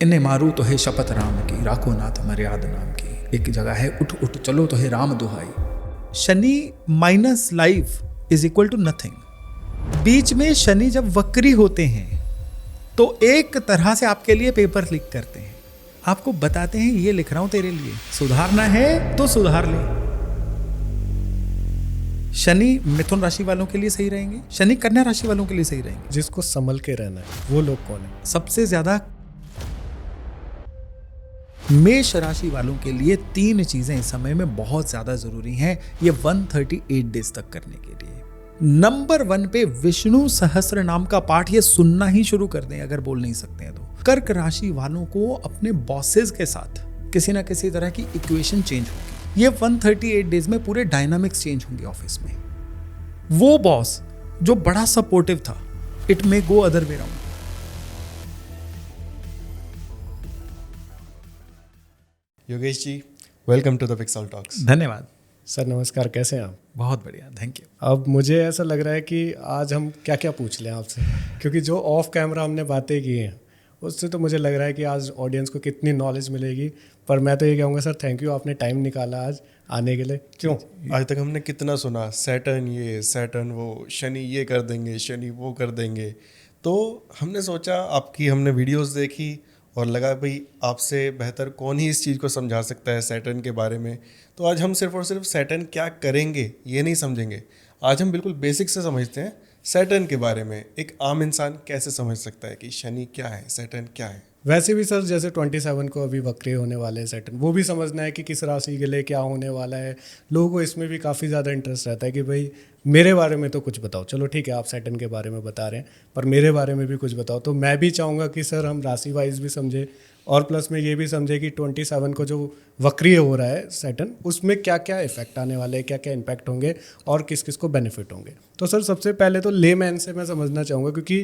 इन्हें मारू तो है शपथ राम की, राखो नाथ मर्याद नाम की। एक जगह है उठ उठ चलो तो है राम दुहाई। Shani minus life is equal to nothing. बीच में शनि जब वक्री होते हैं तो एक तरह से आपके लिए पेपर लीक करते हैं, आपको बताते हैं ये लिख रहा हूं तेरे लिए, सुधारना है तो सुधार ले। शनि मिथुन राशि वालों के लिए सही रहेंगे, शनि कन्या राशि वालों के लिए सही रहेंगे। जिसको संभल के रहना है वो लोग कौन है? सबसे ज्यादा मेष राशि वालों के लिए 3 चीजें इस समय में बहुत ज्यादा जरूरी हैं ये 138 डेज तक करने के लिए। नंबर 1 पे विष्णु सहस्त्र नाम का पाठ ये सुनना ही शुरू कर दें अगर बोल नहीं सकते हैं तो। कर्क राशि वालों को अपने बॉसेस के साथ किसी ना किसी तरह की इक्वेशन चेंज होगी। ये 138 डेज में पूरे डायनामिक्स चेंज होंगे ऑफिस में। वो बॉस जो बड़ा सपोर्टिव था, it may go other way round. Yogesh ji, welcome to the Pixel Talks. धन्यवाद सर, नमस्कार। कैसे हैं आप? बहुत बढ़िया, थैंक यू। अब मुझे ऐसा लग रहा है कि आज हम क्या क्या पूछ लें आपसे, क्योंकि जो ऑफ कैमरा हमने बातें की हैं उससे तो मुझे लग रहा है कि आज ऑडियंस को कितनी नॉलेज मिलेगी। पर मैं तो ये कहूँगा सर, थैंक यू, आपने टाइम निकाला आज आने के लिए। क्यों? आज तक हमने कितना सुना, सैटर्न ये सैटर्न वो, शनि ये कर देंगे, शनि वो कर देंगे। तो हमने सोचा, आपकी हमने वीडियोस देखी और लगा भाई आपसे बेहतर कौन ही इस चीज़ को समझा सकता है सैटर्न के बारे में। तो आज हम सिर्फ और सिर्फ सैटर्न क्या करेंगे ये नहीं समझेंगे, आज हम बिल्कुल बेसिक से समझते हैं सैटर्न के बारे में। एक आम इंसान कैसे समझ सकता है कि शनि क्या है, सैटर्न क्या है। वैसे भी सर, जैसे 27 को अभी वक्री होने वाले हैं सैटर्न, वो भी समझना है कि किस राशि के लिए क्या होने वाला है। लोगों को इसमें भी काफ़ी ज़्यादा इंटरेस्ट रहता है कि भाई मेरे बारे में तो कुछ बताओ। चलो ठीक है, आप सैटर्न के बारे में बता रहे हैं, पर मेरे बारे में भी कुछ बताओ। तो मैं भी चाहूँगा कि सर हम राशि वाइज भी समझे और प्लस में ये भी समझे कि 27 को जो वक्रीय हो रहा है सैटर्न, उसमें क्या क्या इफेक्ट आने वाले हैं, क्या क्या इम्पैक्ट होंगे और किस किस को बेनिफिट होंगे। तो सर सबसे पहले तो लेमैन से मैं समझना चाहूँगा, क्योंकि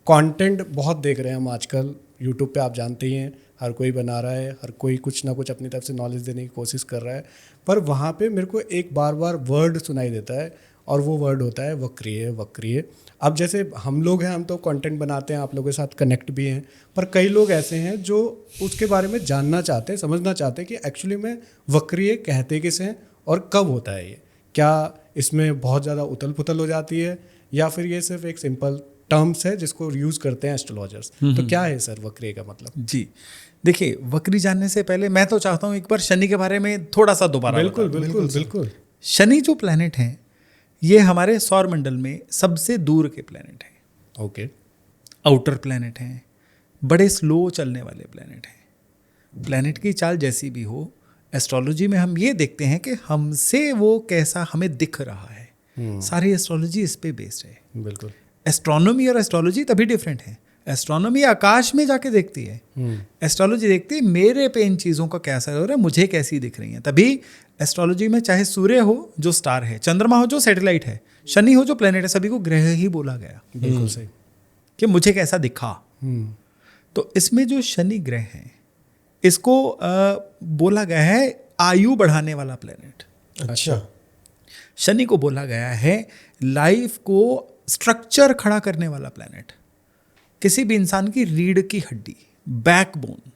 कंटेंट बहुत देख रहे हैं हम आजकल यूट्यूब पे, आप जानते ही हैं, हर कोई बना रहा है, हर कोई कुछ ना कुछ अपनी तरफ से नॉलेज देने की कोशिश कर रहा है। पर वहाँ पे मेरे को एक बार बार वर्ड सुनाई देता है और वो वर्ड होता है वक्रीय, वक्रीय। अब जैसे हम लोग हैं, हम तो कंटेंट बनाते हैं, आप लोगों के साथ कनेक्ट भी हैं, पर कई लोग ऐसे हैं जो उसके बारे में जानना चाहते हैं, समझना चाहते हैं कि एक्चुअली में वक्रीय कहते किसे हैं और कब होता है ये। क्या इसमें बहुत ज़्यादा उथल पुथल हो जाती है या फिर ये सिर्फ एक सिंपल टर्म्स है जिसको यूज़ करते हैं एस्ट्रोलॉजर्स। तो क्या है सर वक्रीय का मतलब? जी देखिए, वक्री जानने से पहले मैं तो चाहता हूँ एक बार शनि के बारे में थोड़ा सा दोबारा। बिल्कुल बिल्कुल बिल्कुल। शनि जो प्लैनेट हैं ये हमारे सौर मंडल में सबसे दूर के प्लैनेट हैं। ओके। आउटर प्लैनेट हैं, बड़े स्लो चलने वाले प्लैनेट हैं। प्लैनेट की चाल जैसी भी हो, एस्ट्रोलॉजी में हम ये देखते हैं कि हमसे वो कैसा हमें दिख रहा है। सारी एस्ट्रोलॉजी इस पे बेस्ड है। बिल्कुल। एस्ट्रोनॉमी और एस्ट्रोलॉजी तभी डिफरेंट है। एस्ट्रोनॉमी आकाश में जाके देखती है, एस्ट्रोलॉजी देखती है मेरे पे इन चीज़ों का कैसा हो रहा है, मुझे कैसी दिख रही हैं। तभी एस्ट्रोलॉजी में चाहे सूर्य हो जो स्टार है, चंद्रमा हो जो सैटेलाइट है, शनि हो जो प्लेनेट है, सभी को ग्रह ही बोला गया। बिल्कुल सही। कि मुझे कैसा दिखा। तो इसमें जो शनि ग्रह है इसको बोला गया है आयु बढ़ाने वाला प्लेनेट। अच्छा। शनि को बोला गया है लाइफ को स्ट्रक्चर खड़ा करने वाला प्लेनेट। किसी भी इंसान की रीढ़ की हड्डी, बैकबोन,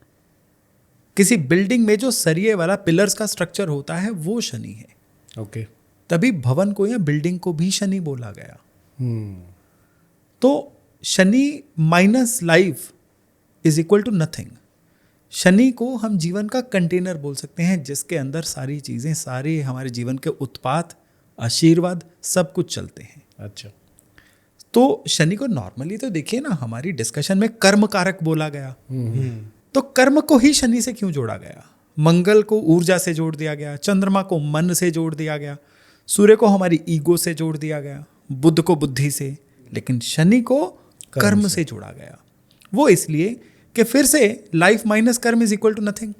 किसी बिल्डिंग में जो सरिये वाला पिलर्स का स्ट्रक्चर होता है वो शनि है। ओके। तभी भवन को या बिल्डिंग को भी शनि बोला गया। तो Shani minus life is equal to nothing. Shani को हम जीवन का कंटेनर बोल सकते हैं जिसके अंदर सारी चीज़ें, सारे हमारे जीवन के उत्पाद, आशीर्वाद सब कुछ चलते हैं। अच्छा। तो शनि को नॉर्मली तो देखिए ना, हमारी डिस्कशन में कर्म कारक बोला गया। तो कर्म को ही शनि से क्यों जोड़ा गया? मंगल को ऊर्जा से जोड़ दिया गया, चंद्रमा को मन से जोड़ दिया गया, सूर्य को हमारी ईगो से जोड़ दिया गया, बुध को बुद्धि से, लेकिन शनि को कर्म से जोड़ा गया। वो इसलिए कि फिर से लाइफ माइनस कर्म इज इक्वल टू नथिंग।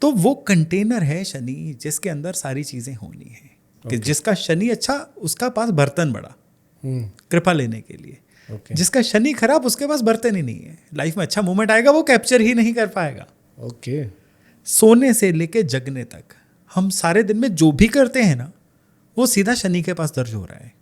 तो वो कंटेनर है शनि जिसके अंदर सारी चीजें होनी है। कि जिसका शनि अच्छा उसका पास बर्तन बड़ा कृपा लेने के लिए। जिसका शनि खराब उसके पास बर्तन ही नहीं है। लाइफ में अच्छा मोमेंट आएगा वो कैप्चर ही नहीं कर पाएगा। ओके। सोने से लेके जगने तक हम सारे दिन में जो भी करते हैं ना, वो सीधा शनि के पास दर्ज हो रहा है।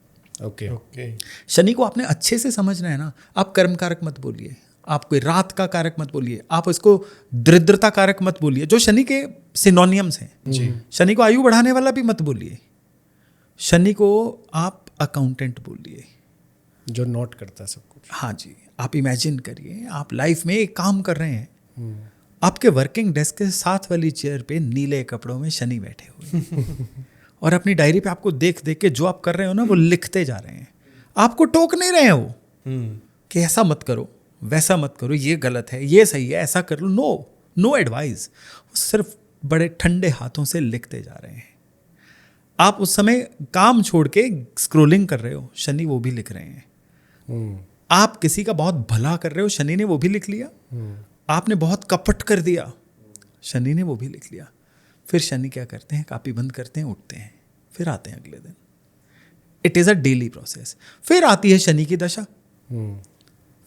ओके। ओके। शनि को आपने अच्छे से समझना है ना। आप कर्म कारक मत बोलिए, आप कोई रात का कारक मत बोलिए, आप इसको दरिद्रता कारक मत बोलिए, जो शनि के सिनोनियम्स हैं। जी। शनि को आयु बढ़ाने वाला भी मत बोलिए, शनि को आप अकाउंटेंट बोलिए, जो नोट करता है सब कुछ। हाँ जी। आप इमेजिन करिए आप लाइफ में एक काम कर रहे हैं, आपके वर्किंग डेस्क के साथ वाली चेयर पे नीले कपड़ों में शनि बैठे हुए और अपनी डायरी पे आपको देख देख के जो आप कर रहे हो ना वो लिखते जा रहे हैं, आपको टोक नहीं रहे हैं वो कि ऐसा मत करो, वैसा मत करो, ये गलत है, ये सही है, ऐसा कर लो। नो एडवाइस, सिर्फ बड़े ठंडे हाथों से लिखते जा रहे हैं। आप उस समय काम छोड़ के स्क्रोलिंग कर रहे हो, शनि वो भी लिख रहे हैं। आप किसी का बहुत भला कर रहे हो, शनि ने वो भी लिख लिया। आपने बहुत कपट कर दिया, शनि ने वो भी लिख लिया। फिर शनि क्या करते हैं, कापी बंद करते हैं, उठते हैं, फिर आते हैं अगले दिन। It is a daily process. फिर आती है शनि की दशा,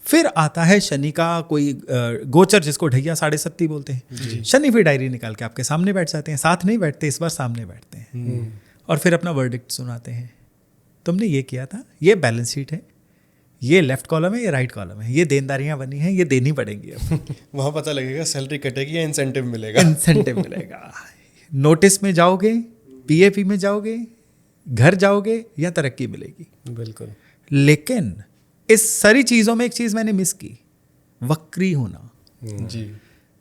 फिर आता है शनि का कोई गोचर, जिसको ढैया 7.5 बोलते हैं। शनि फिर डायरी निकाल के आपके सामने बैठ जाते हैं, साथ नहीं बैठते, इस बार सामने बैठते हैं और फिर अपना वर्डिक्ट सुनाते हैं। तुमने ये किया था, ये बैलेंस शीट है, ये लेफ्ट कॉलम है, ये राइट कॉलम है, ये देनदारियां बनी हैं, ये देनी पड़ेंगी अब। वहाँ पता लगेगा सैलरी कटेगी या इंसेंटिव मिलेगा। इंसेंटिव मिलेगा। नोटिस में जाओगे, पीएपी में जाओगे, घर जाओगे, या तरक्की मिलेगी। बिल्कुल। लेकिन इस सारी चीजों में एक चीज मैंने मिस की, वक्री होना। जी।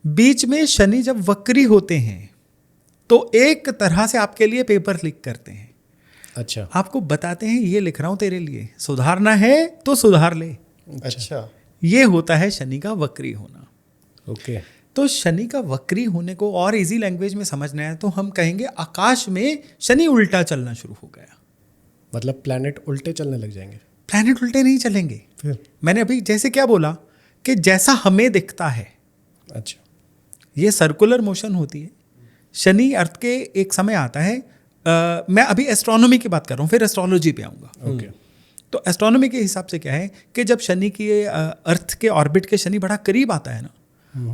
बीच में शनि जब वक्री होते हैं तो एक तरह से आपके लिए पेपर लीक करते हैं। अच्छा। आपको बताते हैं ये लिख रहा हूं तेरे लिए, सुधारना है तो सुधार ले। अच्छा। ये होता है शनि का वक्री होना। ओके। तो शनि का वक्री होने को और इजी लैंग्वेज में समझना है तो हम कहेंगे आकाश में शनि उल्टा चलना शुरू हो गया। मतलब प्लैनेट उल्टे चलने लग जाएंगे? प्लैनेट उल्टे नहीं चलेंगे। फिर? मैंने अभी जैसे क्या बोला कि जैसा हमें दिखता है, अच्छा। ये सर्कुलर मोशन होती है। शनि अर्थ के एक समय आता है, मैं अभी एस्ट्रोनॉमी की बात कर रहा हूँ, फिर एस्ट्रोलॉजी पे आऊँगा। ओके। तो एस्ट्रोनॉमी के हिसाब से क्या है कि जब शनि की अर्थ के ऑर्बिट के शनि बड़ा करीब आता है ना,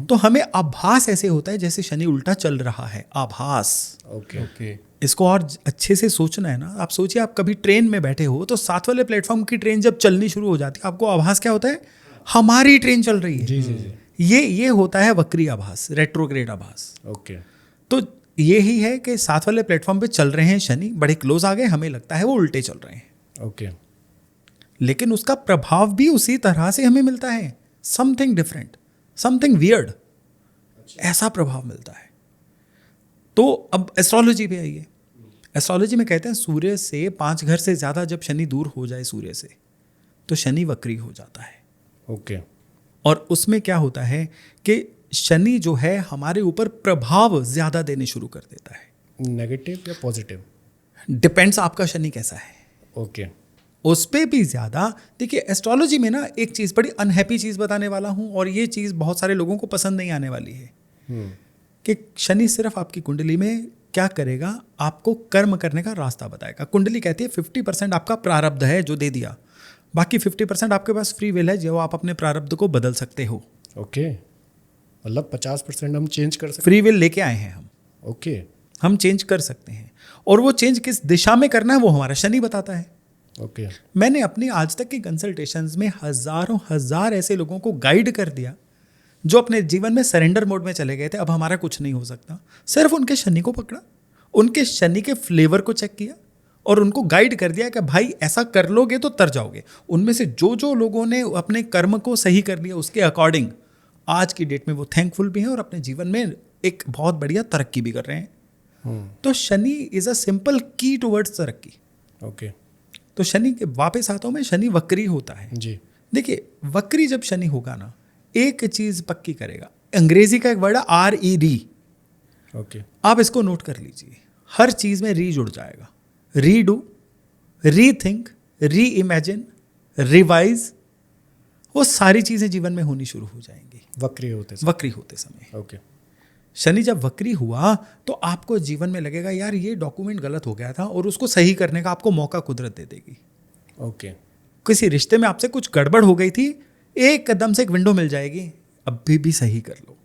तो हमें आभास ऐसे होता है जैसे शनि उल्टा चल रहा है। आभास। ओके। ओके। इसको और अच्छे से सोचना है ना। आप सोचिए, आप कभी ट्रेन में बैठे हो तो साथ वाले प्लेटफॉर्म की ट्रेन जब चलनी शुरू हो जाती है, आपको आभास क्या होता है, हमारी ट्रेन चल रही है। जी जी जी। ये होता है वक्री आभास, रेट्रोग्रेड आभास। ओके। तो ये ही है कि साथ वाले प्लेटफॉर्म पे चल रहे हैं शनि, बड़े क्लोज आ गए, हमें लगता है वो उल्टे चल रहे हैं। ओके। लेकिन उसका प्रभाव भी उसी तरह से हमें मिलता है, समथिंग डिफरेंट, समथिंग वियर्ड, ऐसा प्रभाव मिलता है। तो अब एस्ट्रोलॉजी पे आइए। एस्ट्रोलॉजी में कहते हैं सूर्य से 5 घर से ज़्यादा जब शनि दूर हो जाए सूर्य से, तो शनि वक्री हो जाता है। ओके। और उसमें क्या होता है कि शनि जो है हमारे ऊपर प्रभाव ज़्यादा देने शुरू कर देता है। नेगेटिव या पॉजिटिव? डिपेंड्स आपका शनि कैसा है, ओके। उस पे भी ज़्यादा। देखिए एस्ट्रोलॉजी में ना एक चीज़, बड़ी अनहैप्पी चीज़ बताने वाला हूँ, और ये चीज़ बहुत सारे लोगों को पसंद नहीं आने वाली है कि शनि सिर्फ आपकी कुंडली में क्या करेगा, आपको कर्म करने का रास्ता बताएगा। कुंडली कहती है 50% आपका प्रारब्ध है जो दे दिया, बाकी 50% आपके पास फ्री विल है जो आप अपने प्रारब्ध को बदल सकते हो। ओके। मतलब 50% हम चेंज कर सकते? फ्री विल लेके आए हैं हम। ओके। हम चेंज कर सकते हैं, और वो चेंज किस दिशा में करना है वो हमारा शनि बताता है। ओके। मैंने अपनी आज तक की कंसल्टेशंस में हजार ऐसे लोगों को गाइड कर दिया जो अपने जीवन में सरेंडर मोड में चले गए थे, अब हमारा कुछ नहीं हो सकता। सिर्फ उनके शनि को पकड़ा, उनके शनि के फ्लेवर को चेक किया और उनको गाइड कर दिया कि भाई ऐसा कर लोगे तो तर जाओगे। उनमें से जो लोगों ने अपने कर्म को सही कर लिया उसके अकॉर्डिंग आज की डेट में वो थैंकफुल भी हैं और अपने जीवन में एक बहुत बढ़िया तरक्की भी कर रहे हैं। तो शनि इज़ अ सिंपल की टुवर्ड्स तरक्की। ओके। तो शनि के वापस आता हूँ मैं, शनि वक्री होता है जी। देखिए वक्री जब शनि होगा ना, एक चीज पक्की करेगा। अंग्रेजी का एक वर्ड है RED, ओके। आप इसको नोट कर लीजिए। हर चीज में री जुड़ जाएगा। रीडू, रीथिंक, री इमेजिन, रिवाइज, वो सारी चीजें जीवन में होनी शुरू हो जाएंगी वक्री होते समय। वक्री होते समय। ओके। शनि जब वक्री हुआ तो आपको जीवन में लगेगा यार ये डॉक्यूमेंट गलत हो गया था, और उसको सही करने का आपको मौका कुदरत दे देगी। ओके। किसी रिश्ते में आपसे कुछ गड़बड़ हो गई थी, एक कदम से एक विंडो मिल जाएगी, अभी भी सही कर लो।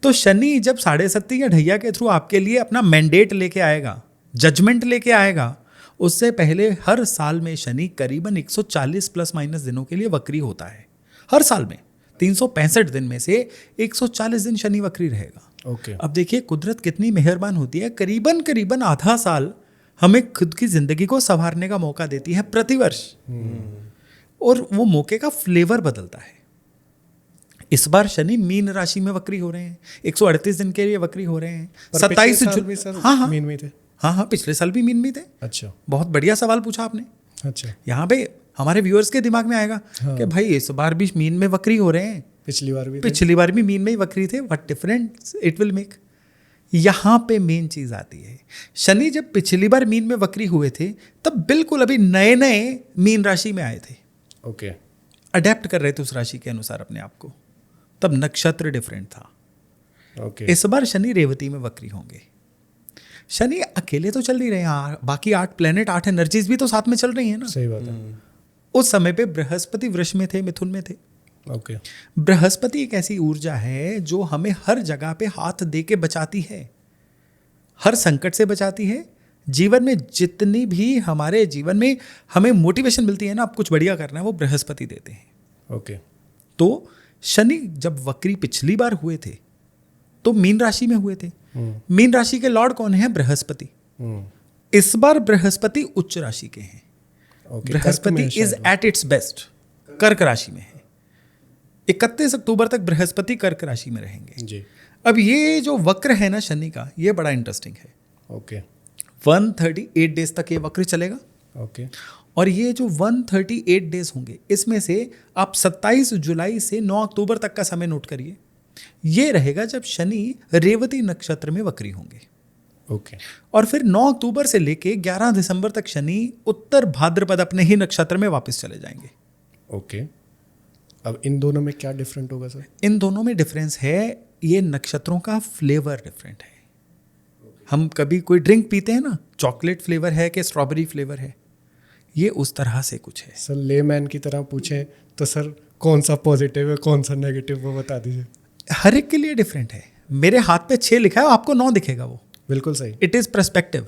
तो शनि जब 7.5 या ढैया के थ्रू आपके लिए अपना मैंडेट लेके आएगा, जजमेंट लेके आएगा, उससे पहले हर साल में शनि करीबन 140 प्लस माइनस दिनों के लिए वक्री होता है। हर साल में 365 दिन में से 140 दिन शनि वक्री रहेगा। ओके। अब देखिए कुदरत कितनी मेहरबान होती है, करीबन करीबन आधा साल हमें खुद की जिंदगी को संवारने का मौका देती है प्रतिवर्ष, और वो मौके का फ्लेवर बदलता है। इस बार शनि मीन राशि में वक्री हो रहे हैं, 138 दिन के लिए वक्री हो रहे हैं। 27 जुलाई। हाँ हाँ मीन में थे। हाँ हाँ, पिछले साल भी मीन में थे। अच्छा बहुत बढ़िया सवाल पूछा आपने। अच्छा। यहाँ पे हमारे व्यूअर्स के दिमाग में आएगा कि भाई इस बार भी मीन में वक्री हो रहे हैं, पिछली बार भी थे। पिछली बार भी मीन में ही वक्री थे, what difference it will make. यहाँ पे मेन चीज आती है, शनि जब पिछली बार मीन में वक्री हुए थे तब बिल्कुल अभी नए नए मीन राशि में आए थे, ओके। अडेप्ट कर रहे थे उस राशि के अनुसार अपने आप को, तब नक्षत्र डिफरेंट था। ओके। इस बार शनि रेवती में वक्री होंगे। शनि अकेले तो चल नहीं रहे हैं, बाकी 8 प्लेनेट 8 एनर्जीज भी तो साथ में चल रही है ना। सही बात है। उस समय पे बृहस्पति वृष में थे, मिथुन में थे। ओके। बृहस्पति एक ऐसी ऊर्जा है जो हमें हर जगह पे हाथ दे के बचाती है, हर संकट से बचाती है। जीवन में जितनी भी हमारे जीवन में हमें मोटिवेशन मिलती है ना, अब कुछ बढ़िया करना है, वो बृहस्पति देते हैं। ओके। तो शनि जब वक्री पिछली बार हुए थे तो मीन राशि में हुए थे। मीन राशि के लॉर्ड कौन है? बृहस्पति। इस बार बृहस्पति उच्च राशि के हैं। Okay. Brihaspati is at its best, कर्क राशि में है। 31 अक्टूबर तक बृहस्पति कर्क राशि में रहेंगे। जी। अब ये जो वक्र है ना शनि का, ये बड़ा इंटरेस्टिंग है। ओके। 138 डेज तक ये वक्र चलेगा, ओके। और ये जो 138 डेज होंगे इसमें से आप 27 जुलाई से 9 अक्टूबर तक का समय नोट करिए। ये रहेगा जब शनि रेवती नक्षत्र में वक्री होंगे। ओके। और फिर 9 अक्टूबर से लेके 11 दिसंबर तक शनि उत्तर भाद्रपद अपने ही नक्षत्र में वापस चले जाएंगे। ओके। अब इन दोनों में क्या डिफरेंट होगा सर? इन दोनों में डिफरेंस है, ये नक्षत्रों का फ्लेवर डिफरेंट है। हम कभी कोई ड्रिंक पीते हैं ना, चॉकलेट फ्लेवर है कि स्ट्रॉबेरी फ्लेवर है, ये उस तरह से कुछ है। सर लेमैन की तरह पूछें तो सर कौन सा पॉजिटिव है कौन सा नेगेटिव, वो बता दीजिए। हर एक के लिए डिफरेंट है। मेरे हाथ पे 6 लिखा है, आपको 9 दिखेगा, वो बिल्कुल सही। It is perspective.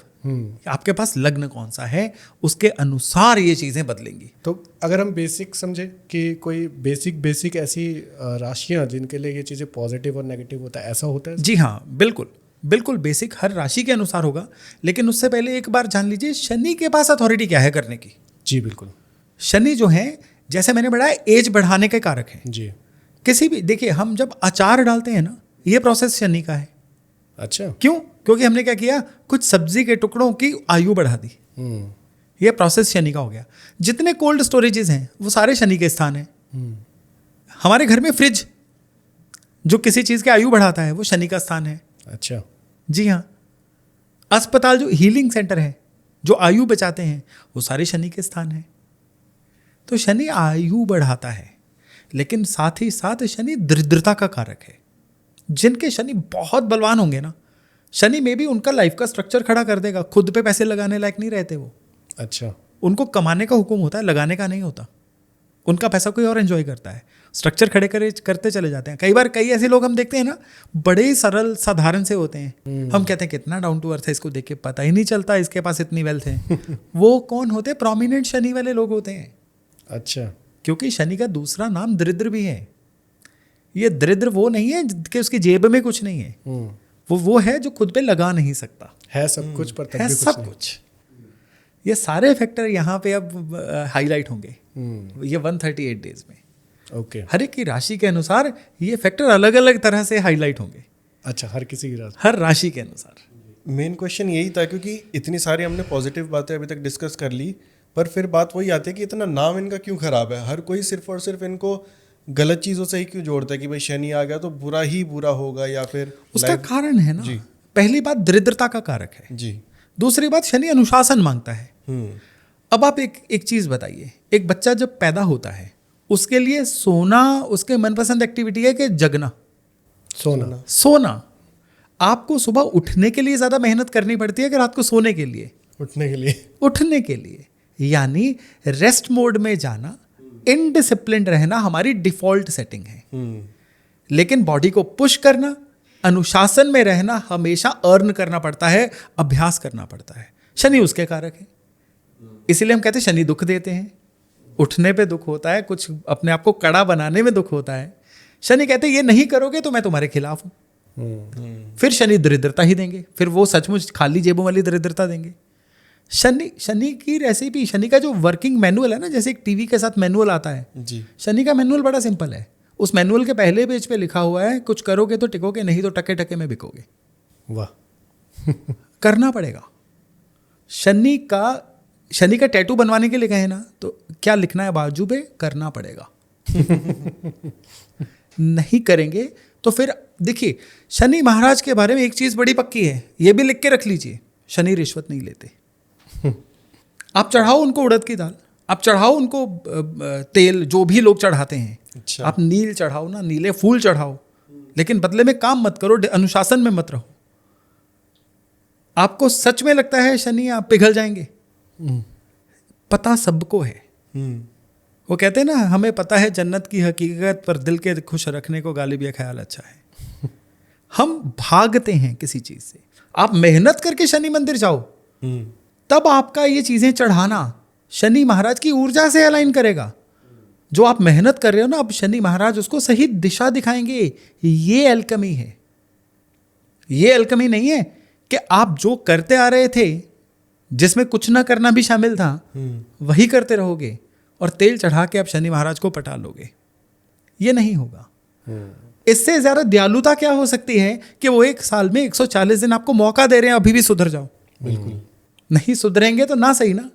आपके पास लग्न कौन सा है उसके अनुसार ये चीजें बदलेंगी। तो अगर हम बेसिक समझे कि कोई बेसिक ऐसी राशियां जिनके लिए ये चीज़ें पॉजिटिव और नेगेटिव होता है, ऐसा होता है? जी हाँ, बिल्कुल बिल्कुल बेसिक हर राशि के अनुसार होगा। लेकिन उससे पहले एक बार जान लीजिए शनि के पास अथॉरिटी क्या है करने की। जी बिल्कुल। शनि जो है, जैसे मैंने बढ़ाया, एज बढ़ाने के कारक है। जी। किसी भी, देखिए हम जब अचार डालते हैं ना, ये प्रोसेस शनि का है। अच्छा। क्यों? क्योंकि हमने क्या किया, कुछ सब्जी के टुकड़ों की आयु बढ़ा दी। ये प्रोसेस शनि का हो गया। जितने कोल्ड स्टोरेजेस हैं वो सारे शनि के स्थान हैं। हमारे घर में फ्रिज जो किसी चीज़ की आयु बढ़ाता है वो शनि का स्थान है। अच्छा। जी हाँ। अस्पताल जो हीलिंग सेंटर है जो आयु बचाते हैं वो सारे शनि के स्थान हैं। तो शनि आयु बढ़ाता है, लेकिन साथ ही साथ शनि दरिद्रता का कारक है। जिनके शनि बहुत बलवान होंगे ना, शनि में भी उनका लाइफ का स्ट्रक्चर खड़ा कर देगा। खुद पे पैसे लगाने लायक नहीं रहते वो। अच्छा। उनको कमाने का हुक्म होता है, लगाने का नहीं होता। उनका पैसा कोई और एंजॉय करता है, स्ट्रक्चर खड़े करते चले जाते हैं। कई बार कई ऐसे लोग हम देखते हैं ना, बड़े ही सरल साधारण से होते हैं। हम कहते हैं कितना डाउन टू अर्थ है, इसको देख के पता ही नहीं चलता इसके पास इतनी वेल्थ है। वो कौन होते हैं? प्रोमिनेंट शनि वाले लोग होते हैं। अच्छा। क्योंकि शनि का दूसरा नाम दरिद्र भी है। ये दरिद्र वो नहीं है कि उसकी जेब में कुछ नहीं है, वो है जो खुद पे लगा नहीं सकता। है सब कुछ पर तब है भी कुछ सब नहीं। कुछ। ये सारे फैक्टर यहाँ पे अब हाईलाइट होंगे ये 138 डेज में। ओके। हर एक की राशि के अनुसार ये फैक्टर अलग अलग तरह से हाईलाइट होंगे, अच्छा, हर किसी की राशि। हर राशि के अनुसार। मेन क्वेश्चन यही था, क्योंकि इतनी सारी हमने पॉजिटिव बातें अभी तक डिस्कस कर ली, पर फिर बात वही आती है कि इतना नाम इनका क्यों खराब है। हर कोई सिर्फ और सिर्फ इनको गलत चीज़ों से ही क्यों जोड़ता है कि भाई शनि आ गया तो बुरा ही बुरा होगा, या फिर उसका कारण है ना, जी। पहली बात दरिद्रता का कारक है। जी। दूसरी बात शनि अनुशासन मांगता है। अब आप एक चीज बताइए, एक बच्चा जब पैदा होता है उसके लिए सोना उसके मनपसंद एक्टिविटी है कि जगना? सोना। आपको सुबह उठने के लिए ज्यादा मेहनत करनी पड़ती है कि रात को सोने के लिए? उठने के लिए। यानी रेस्ट मोड में जाना, इनडिसिप्लिन्ड रहना हमारी डिफॉल्ट सेटिंग है। लेकिन बॉडी को पुश करना, अनुशासन में रहना हमेशा अर्न करना पड़ता है, अभ्यास करना पड़ता है। शनि उसके कारक है। इसीलिए हम कहते हैं शनि दुख देते हैं। उठने पे दुख होता है, कुछ अपने आप को कड़ा बनाने में दुख होता है, शनि कहते ये नहीं करोगे तो मैं तुम्हारे खिलाफ हूं। फिर शनि दरिद्रता ही देंगे, फिर वो सचमुच खाली जेबों वाली दरिद्रता देंगे। शनि की रेसिपी, शनि का जो वर्किंग मैनुअल है ना, जैसे एक टीवी के साथ मैनुअल आता है, जी। शनि का मैनुअल बड़ा सिंपल है। उस मैनुअल के पहले पेज पे लिखा हुआ है कुछ करोगे तो टिकोगे, नहीं तो टके टके में बिकोगे। वाह। करना पड़ेगा। शनि का टैटू बनवाने के लिए कहे ना तो क्या लिखना है बाजू पे, करना पड़ेगा। नहीं करेंगे तो फिर देखिए, शनि महाराज के बारे में एक चीज बड़ी पक्की है, ये भी लिख के रख लीजिए, शनि रिश्वत नहीं लेते। आप चढ़ाओ उनको उड़द की दाल, आप चढ़ाओ उनको तेल, जो भी लोग चढ़ाते हैं। अच्छा। आप नील चढ़ाओ ना, नीले फूल चढ़ाओ, लेकिन बदले में काम मत करो, अनुशासन में मत रहो। आपको सच में लगता है शनि आप पिघल जाएंगे, पता सबको है। वो कहते हैं ना, हमें पता है जन्नत की हकीकत, पर दिल के खुश रखने को गालिब ये ख्याल अच्छा है। हम भागते हैं किसी चीज से। आप मेहनत करके शनि मंदिर जाओ, तब आपका ये चीजें चढ़ाना शनि महाराज की ऊर्जा से अलाइन करेगा। जो आप मेहनत कर रहे हो ना, अब शनि महाराज उसको सही दिशा दिखाएंगे। ये एल्केमी है। ये एल्केमी नहीं है कि आप जो करते आ रहे थे, जिसमें कुछ ना करना भी शामिल था, वही करते रहोगे और तेल चढ़ा के आप शनि महाराज को पटा लोगे। ये नहीं होगा। इससे ज्यादा दयालुता क्या हो सकती है कि वो एक साल में 140 दिन आपको मौका दे रहे हैं, अभी भी सुधर जाओ। बिल्कुल। नहीं सुधरेंगे तो ना सही ना।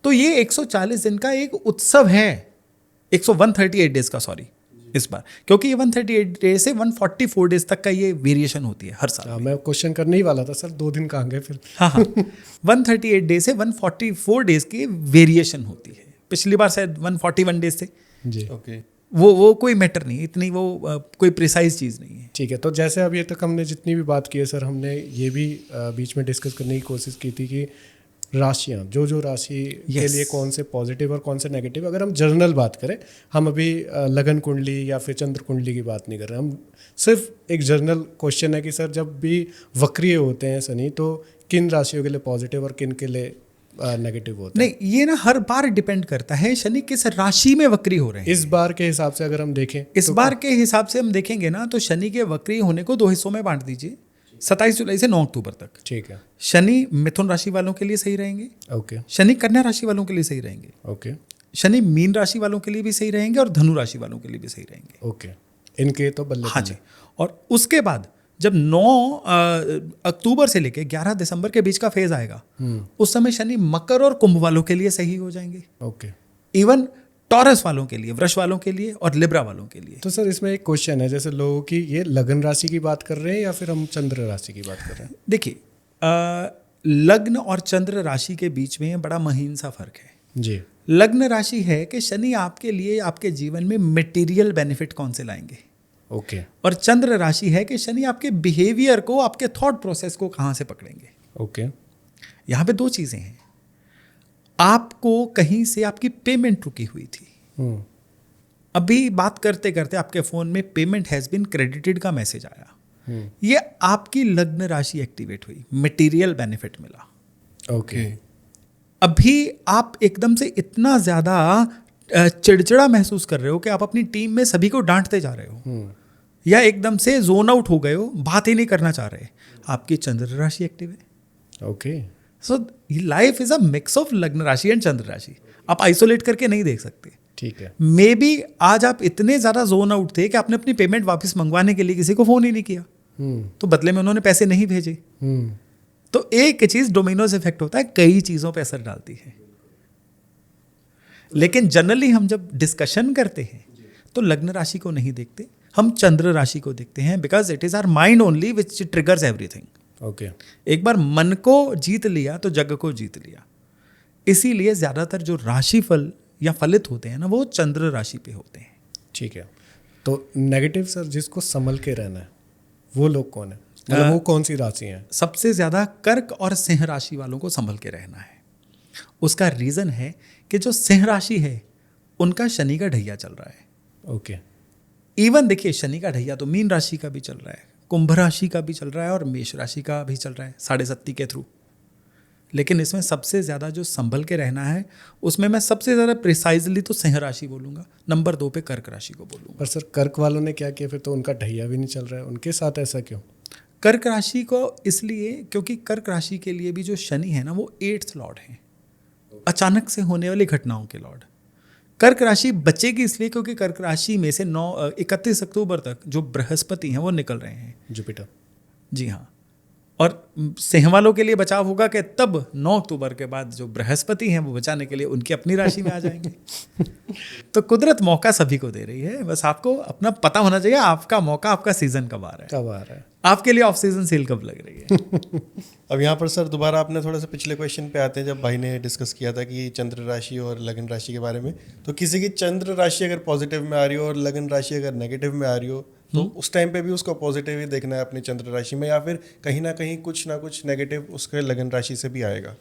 तो ये 140 दिन का एक उत्सव है, 138 डेज का, सॉरी इस बार, क्योंकि ये 138 डेज से 144 डेज तक का ये वेरिएशन होती है हर साल। मैं क्वेश्चन करने ही वाला था सर, 2 दिन कहाँ गए फिर। हाँ 138 डेज से 144 डेज की वेरिएशन होती है। पिछली बार शायद 141 डेज थे जी। ओके। वो कोई मैटर नहीं, इतनी वो कोई प्रिसाइज चीज़ नहीं है। ठीक है, तो जैसे अभी तक हमने जितनी भी बात की है सर, हमने ये भी बीच में डिस्कस करने की कोशिश की थी कि राशियाँ, जो राशि के लिए कौन से पॉजिटिव और कौन से नेगेटिव। अगर हम जर्नल बात करें, हम अभी लगन कुंडली या फिर चंद्र कुंडली की बात नहीं कर रहे, हम सिर्फ एक जर्नल क्वेश्चन है कि सर जब भी वक्रीय होते हैं शनि, तो किन राशियों के लिए पॉजिटिव और किन के लिए नेगेटिव होता है? नहीं, ये ना हर बार डिपेंड करता है शनि किस राशि में वक्री हो रहे हैं। इस बार के हिसाब से अगर हम देखें, इस बार के हिसाब से हम देखेंगे ना, तो शनि के वक्री होने को 2 हिस्सों में बांट दीजिए, 27 जुलाई से 9 अक्टूबर तक। ठीक है। शनि मिथुन राशि वालों के लिए सही रहेंगे, ओके शनि कन्या राशि वालों के लिए सही रहेंगे, ओके शनि मीन राशि वालों के लिए भी सही रहेंगे और धनु राशि वालों के लिए भी सही रहेंगे। ओके, इनके तो बल्ले। हाँ जी। और उसके बाद जब 9 अक्टूबर से लेके 11 दिसंबर के बीच का फेज आएगा, उस समय शनि मकर और कुंभ वालों के लिए सही हो जाएंगे। ओके। इवन टॉरस वालों के लिए, वृष वालों के लिए और लिब्रा वालों के लिए। तो सर इसमें एक क्वेश्चन है, जैसे लोगों की, ये लगन राशि की बात कर रहे हैं या फिर हम चंद्र राशि की बात कर रहे हैं? देखिए, लग्न और चंद्र राशि के बीच में बड़ा महीन सा फर्क है। जी। लग्न राशि है कि शनि आपके लिए आपके जीवन में मटेरियल बेनिफिट कौन से लाएंगे, ओके और चंद्र राशि है कि शनि आपके बिहेवियर को, आपके थॉट प्रोसेस को कहाँ से पकड़ेंगे। ओके। यहाँ पे 2 चीज़ें हैं। आपको कहीं से आपकी पेमेंट रुकी हुई थी, अभी बात करते करते आपके फ़ोन में पेमेंट हैज़ बीन क्रेडिटेड का मैसेज आया, ये आपकी लग्न राशि एक्टिवेट हुई, मटेरियल बेनिफिट मिला। ओके। अभी आप एकदम से इतना ज़्यादा चिड़चिड़ा महसूस कर रहे हो कि आप अपनी टीम में सभी को डांटते जा रहे हो, या एकदम से जोन आउट हो गए हो, बात ही नहीं करना चाह रहे, आपकी चंद्र राशि एक्टिव है। Okay. So life is a mix of लग्न राशि एंड चंद्र राशि। आप आइसोलेट करके नहीं देख सकते। ठीक है। मे बी आज आप इतने ज़्यादा जोन आउट थे कि आपने अपनी पेमेंट वापस मंगवाने के लिए किसी को फ़ोन ही नहीं किया, तो बदले में उन्होंने पैसे नहीं भेजे। तो एक चीज़ डोमिनोज इफेक्ट होता है, कई चीज़ों पे असर डालती है। लेकिन जनरली हम जब डिस्कशन करते हैं तो लग्न राशि को नहीं देखते, हम चंद्र राशि को देखते हैं, because it is our mind only which triggers everything. Okay. एक बार मन को जीत लिया तो जग को जीत लिया। इसीलिए ज्यादातर जो राशिफल या फलित होते हैं ना, वो चंद्र राशि पे होते हैं। ठीक है। तो नेगेटिव सर, जिसको संभल के रहना है, वो लोग कौन है, मतलब वो कौन सी राशि हैं? सबसे ज्यादा कर्क और सिंह राशि वालों को संभल के रहना है। उसका रीजन है कि जो सिंह राशि है उनका शनि का ढैया चल रहा है। ओके। इवन देखिए, शनि का ढैया तो मीन राशि का भी चल रहा है, कुंभ राशि का भी चल रहा है और मेष राशि का भी चल रहा है 7.5 के थ्रू। लेकिन इसमें सबसे ज़्यादा जो संभल के रहना है, उसमें मैं सबसे ज़्यादा प्रिसाइजली तो सिंह राशि बोलूँगा, नंबर 2 पे कर्क राशि को बोलूँगा। पर सर कर्क वालों ने क्या किया फिर? तो उनका ढैया भी नहीं चल रहा है, उनके साथ ऐसा क्यों? कर्क राशि को इसलिए क्योंकि कर्क राशि के लिए भी जो शनि है ना, वो 8th लॉर्ड है, अचानक से होने वाली घटनाओं के लॉर्ड। कर्क राशि बचेगी इसलिए क्योंकि कर्क राशि में से 31 अक्टूबर तक जो बृहस्पति हैं वो निकल रहे हैं। जुपिटर। जी हाँ, और सिंह वालों के लिए बचाव होगा कि तब 9 अक्टूबर के बाद जो बृहस्पति हैं वो बचाने के लिए उनकी अपनी राशि में आ जाएंगे। तो कुदरत मौका सभी को दे रही है, बस आपको अपना पता होना चाहिए आपका मौका, आपका सीजन कब आ रहा है, कब आ रहा है, आपके लिए ऑफ सीजन सेल कब लग रही है। अब यहाँ पर सर दोबारा आपने थोड़ा सा पिछले क्वेश्चन पे आते हैं, जब भाई ने डिस्कस किया था कि चंद्र राशि और लगन राशि के बारे में। तो किसी की चंद्र राशि अगर पॉजिटिव में आ रही हो और लगन राशि अगर नेगेटिव में आ रही हो, तो उस टाइम पे भी उसको पॉजिटिव ही देखना है अपनी चंद्र राशि में, या फिर कहीं ना कुछ नेगेटिव उसके लगन राशि से भी आएगा?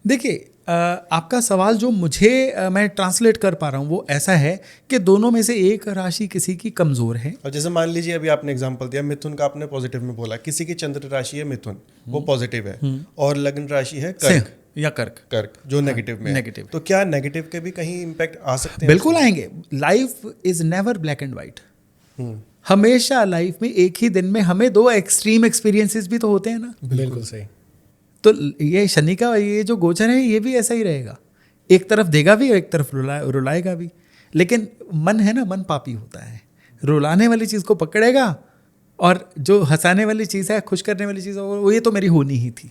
देखिए, आपका सवाल जो मुझे मैं ट्रांसलेट कर पा रहा हूँ वो ऐसा है कि दोनों में से एक राशि किसी की कमज़ोर है। और जैसे मान लीजिए अभी आपने एग्जांपल दिया, मिथुन का आपने पॉजिटिव में बोला, किसी की चंद्र राशि है मिथुन, वो पॉजिटिव है, और लगन राशि है कर्क या कर्क जो नेगेटिव में नेगेटिव। तो क्या नेगेटिव के भी कहीं इम्पैक्ट आ सकते हैं? बिल्कुल आएंगे। Life is never black and white. हमेशा लाइफ में एक ही दिन में हमें 2 एक्सट्रीम एक्सपीरियंसेस भी तो होते हैं ना। बिल्कुल सही। तो ये शनि का ये जो गोचर है ये भी ऐसा ही रहेगा, एक तरफ देगा भी और एक तरफ रुलाएगा भी। लेकिन मन है ना, मन पापी होता है, रुलाने वाली चीज़ को पकड़ेगा और जो हंसाने वाली चीज़ है, खुश करने वाली चीज़ है, वो ये तो मेरी होनी ही थी,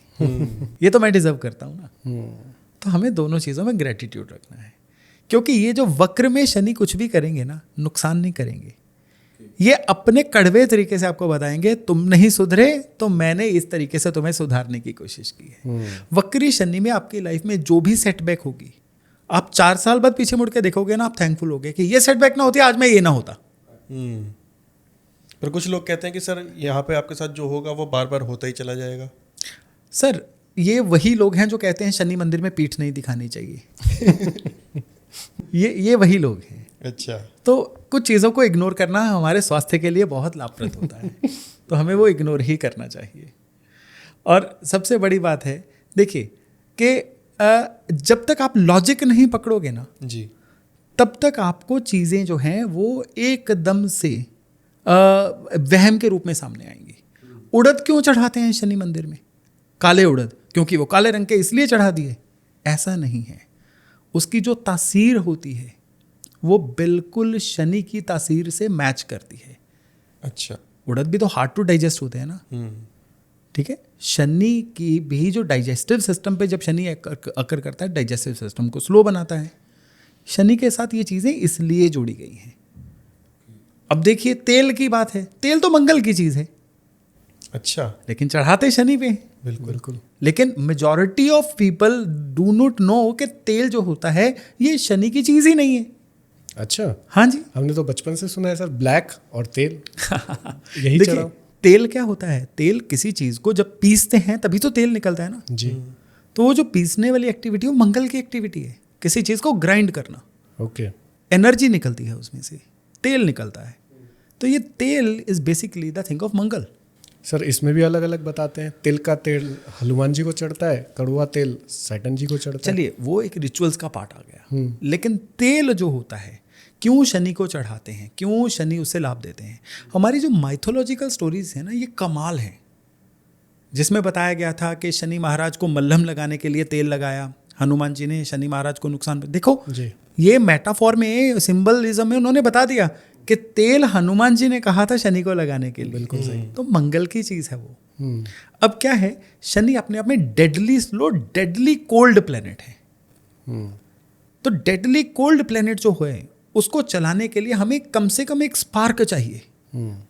ये तो मैं डिजर्व करता हूँ ना। तो हमें दोनों चीज़ों में ग्रेटिट्यूड रखना है, क्योंकि ये जो वक्र में शनि कुछ भी करेंगे ना, नुकसान नहीं करेंगे। ये अपने कड़वे तरीके से आपको बताएंगे, तुम नहीं सुधरे तो मैंने इस तरीके से तुम्हें सुधारने की कोशिश की है। वक्री शनि में आपकी लाइफ में जो भी सेटबैक होगी, आप 4 साल बाद पीछे मुड़ के देखोगे ना, आप थैंकफुल होगे कि ये सेटबैक ना होती, आज मैं ये ना होता। पर कुछ लोग कहते हैं कि सर यहाँ पे आपके साथ जो होगा वो बार बार होता ही चला जाएगा। सर, ये वही लोग हैं जो कहते हैं शनि मंदिर में पीठ नहीं दिखानी चाहिए। ये वही लोग हैं। अच्छा, तो कुछ चीज़ों को इग्नोर करना हमारे स्वास्थ्य के लिए बहुत लाभप्रद होता है, तो हमें वो इग्नोर ही करना चाहिए। और सबसे बड़ी बात है, देखिए कि जब तक आप लॉजिक नहीं पकड़ोगे ना जी, तब तक आपको चीज़ें जो हैं वो एकदम से वहम के रूप में सामने आएंगी। उड़द क्यों चढ़ाते हैं शनि मंदिर में? काले उड़द, क्योंकि वो काले रंग के इसलिए चढ़ा दिए? ऐसा नहीं है। उसकी जो तासीर होती है वो बिल्कुल शनि की तासीर से मैच करती है। अच्छा, उड़द भी तो हार्ड टू डाइजेस्ट होते हैं ना, ठीक है। शनि की भी जो डाइजेस्टिव सिस्टम पे जब शनि अकर करता है, डाइजेस्टिव सिस्टम को स्लो बनाता है। शनि के साथ ये चीज़ें इसलिए जोड़ी गई हैं। अब देखिए, तेल की बात है, तेल तो मंगल की चीज़ है, अच्छा, लेकिन चढ़ाते शनि पे। बिल्कुल। लेकिन majority of people do not know कि तेल जो होता है ये शनि की चीज़ ही नहीं है। अच्छा, हाँ जी। हमने तो बचपन से सुना है सर, ब्लैक और तेल यही देखिए, चढ़ाओ। तेल क्या होता है? तेल किसी चीज़ को जब पीसते हैं तभी तो तेल निकलता है ना जी। तो वो जो पीसने वाली एक्टिविटी, वो मंगल की एक्टिविटी है। किसी चीज़ को ग्राइंड करना, ओके, एनर्जी निकलती है उसमें से, तेल निकलता है। तो ये तेल is basically the thing of Mangal. Sir इसमें भी अलग अलग बताते हैं। तिल का तेल हनुमान जी को चढ़ता है, कड़वा तेल सैटर्न जी को चढ़ता है। चलिए, वो एक रिचुअल्स का पार्ट आ गया। लेकिन तेल जो होता है, क्यों शनि को चढ़ाते हैं, क्यों शनि उससे लाभ देते हैं? हमारी जो माइथोलॉजिकल स्टोरीज है ना, ये कमाल है। जिसमें बताया गया था कि शनि महाराज को मल्हम लगाने के लिए तेल लगाया, हनुमान जी ने शनि महाराज को नुकसान। देखो जी, ये मेटाफॉर में, सिंबलिज्म में उन्होंने बता दिया कि तेल हनुमान जी ने कहा था शनि को लगाने के लिए। बिल्कुल सही। तो मंगल की चीज़ है वो। अब क्या है, शनि अपने आप में deadly slow, deadly cold planet है। तो डेडली कोल्ड प्लेनेट जो है उसको चलाने के लिए हमें कम से कम एक स्पार्क चाहिए।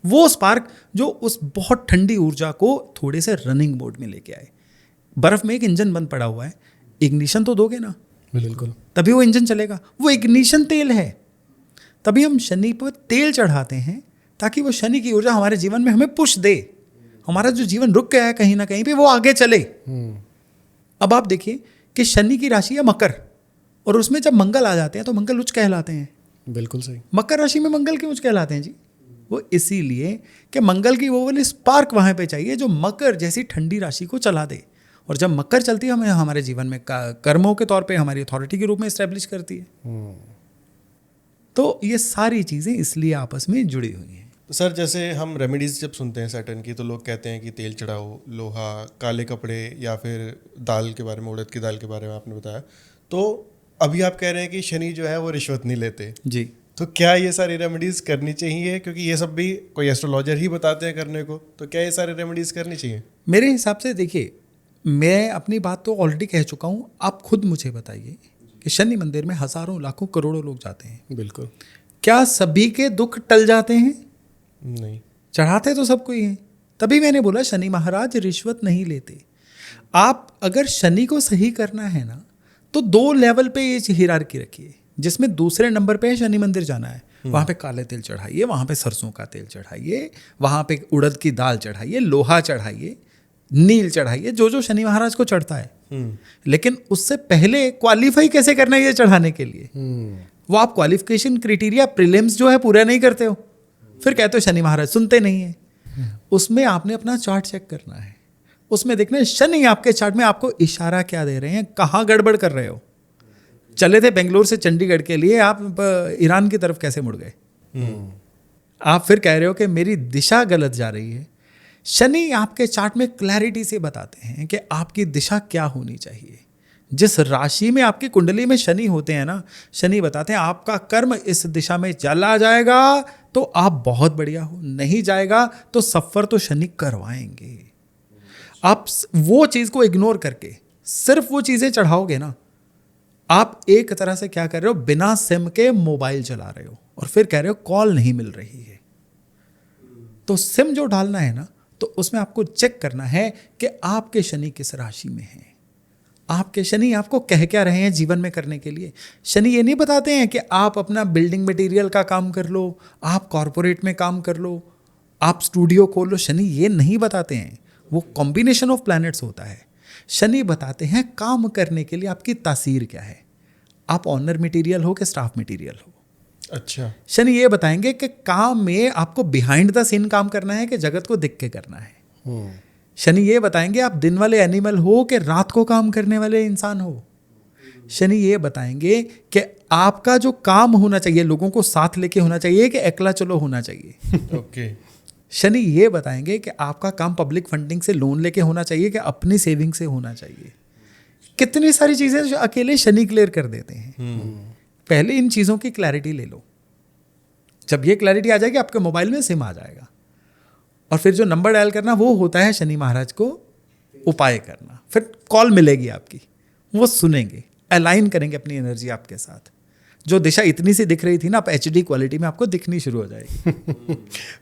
वो स्पार्क जो उस बहुत ठंडी ऊर्जा को थोड़े से रनिंग मोड में लेके आए। बर्फ में एक इंजन बंद पड़ा हुआ है, इग्निशन तो दोगे ना, बिल्कुल, तभी वो इंजन चलेगा। वो इग्निशन तेल है। तभी हम शनि पर तेल चढ़ाते हैं ताकि वो शनि की ऊर्जा हमारे जीवन में हमें पुश दे, हमारा जो जीवन रुक गया है कहीं ना कहीं पे वो आगे चले। अब आप देखिए कि शनि की राशि है मकर, और उसमें जब मंगल आ जाते हैं तो मंगल उच्च कहलाते हैं। बिल्कुल सही। मकर राशि में मंगल क्यों उच्च कहलाते हैं जी? वो इसीलिए कि मंगल की वो वाली स्पार्क वहाँ पे चाहिए जो मकर जैसी ठंडी राशि को चला दे। और जब मकर चलती है हमें हमारे जीवन में कर्मों के तौर पे हमारी अथॉरिटी के रूप में इस्टेब्लिश करती है। तो ये सारी चीज़ें इसलिए आपस में जुड़ी हुई हैं। तो सर जैसे हम रेमेडीज जब सुनते हैं सैटर्न की तो लोग कहते हैं कि तेल चढ़ाओ, लोहा, काले कपड़े, या फिर दाल के बारे में, उड़द की दाल के बारे में आपने बताया। तो अभी आप कह रहे हैं कि शनि जो है वो रिश्वत नहीं लेते, जी। तो क्या ये सारी रेमेडीज करनी चाहिए? क्योंकि ये सब भी कोई एस्ट्रोलॉजर ही बताते हैं करने को, तो क्या ये सारी रेमेडीज करनी चाहिए? मेरे हिसाब से देखिए, मैं अपनी बात तो ऑलरेडी कह चुका हूँ, आप खुद मुझे बताइए कि शनि मंदिर में हज़ारों लाखों करोड़ों लोग जाते हैं, बिल्कुल। क्या सभी के दुख टल जाते हैं? नहीं। चढ़ाते तो सबको ही हैं। तभी मैंने बोला शनि महाराज रिश्वत नहीं लेते। आप अगर शनि को सही करना है ना, तो 2 लेवल पे ये हिरार्की रखिए, जिसमें दूसरे नंबर पे शनि मंदिर जाना है, वहाँ पे काले तिल चढ़ाइए, वहाँ पे सरसों का तेल चढ़ाइए, वहाँ पे उड़द की दाल चढ़ाइए, लोहा चढ़ाइए, नील चढ़ाइए, जो जो शनि महाराज को चढ़ता है। लेकिन उससे पहले क्वालिफाई कैसे करना है ये चढ़ाने के लिए, वो आप क्वालिफिकेशन क्राइटेरिया प्रीलिम्स जो है पूरा नहीं करते हो, फिर कहते हो शनि महाराज सुनते नहीं है। उसमें आपने अपना चार्ट चेक करना है, उसमें देखना है शनि आपके चार्ट में आपको इशारा क्या दे रहे हैं, कहाँ गड़बड़ कर रहे हो। चले थे बेंगलोर से चंडीगढ़ के लिए, आप ईरान की तरफ कैसे मुड़ गए? आप फिर कह रहे हो कि मेरी दिशा गलत जा रही है। शनि आपके चार्ट में क्लैरिटी से बताते हैं कि आपकी दिशा क्या होनी चाहिए। जिस राशि में आपकी कुंडली में शनि होते हैं ना, शनि बताते हैं आपका कर्म इस दिशा में चला जाएगा तो आप बहुत बढ़िया हो, नहीं जाएगा तो सफ़र तो शनि करवाएंगे। आप वो चीज़ को इग्नोर करके सिर्फ वो चीज़ें चढ़ाओगे ना, आप एक तरह से क्या कर रहे हो, बिना सिम के मोबाइल चला रहे हो और फिर कह रहे हो कॉल नहीं मिल रही है। तो सिम जो डालना है ना, तो उसमें आपको चेक करना है कि आपके शनि किस राशि में है, आपके शनि आपको कह क्या रहे हैं जीवन में करने के लिए। शनि ये नहीं बताते हैं कि आप अपना बिल्डिंग मटेरियल का काम कर लो, आप कॉरपोरेट में काम कर लो, आप स्टूडियो खोल लो। शनि ये नहीं बताते हैं, वो कॉम्बिनेशन ऑफ प्लैनेट्स होता है। शनि बताते हैं काम करने के लिए आपकी तासीर क्या है, आप ऑनर मटेरियल हो कि स्टाफ मटेरियल हो। अच्छा। शनि ये बताएंगे कि काम में आपको बिहाइंड द सीन काम करना है कि जगत को दिख के करना है। शनि ये बताएंगे आप दिन वाले एनिमल हो कि रात को काम करने वाले इंसान हो। शनि ये बताएंगे कि आपका जो काम होना चाहिए लोगों को साथ लेके होना चाहिए कि अकेला चलो होना चाहिए। ओके। शनि ये बताएंगे कि आपका काम पब्लिक फंडिंग से लोन लेके होना चाहिए कि अपनी सेविंग से होना चाहिए। कितनी सारी चीज़ें जो अकेले शनि क्लियर कर देते हैं। पहले इन चीज़ों की क्लैरिटी ले लो। जब ये क्लैरिटी आ जाएगी आपके मोबाइल में सिम आ जाएगा, और फिर जो नंबर डायल करना वो होता है शनि महाराज को उपाय करना। फिर कॉल मिलेगी आपकी, वो सुनेंगे, अलाइन करेंगे अपनी एनर्जी आपके साथ। जो दिशा इतनी सी दिख रही थी ना, आप HD क्वालिटी में आपको दिखनी शुरू हो जाएगी।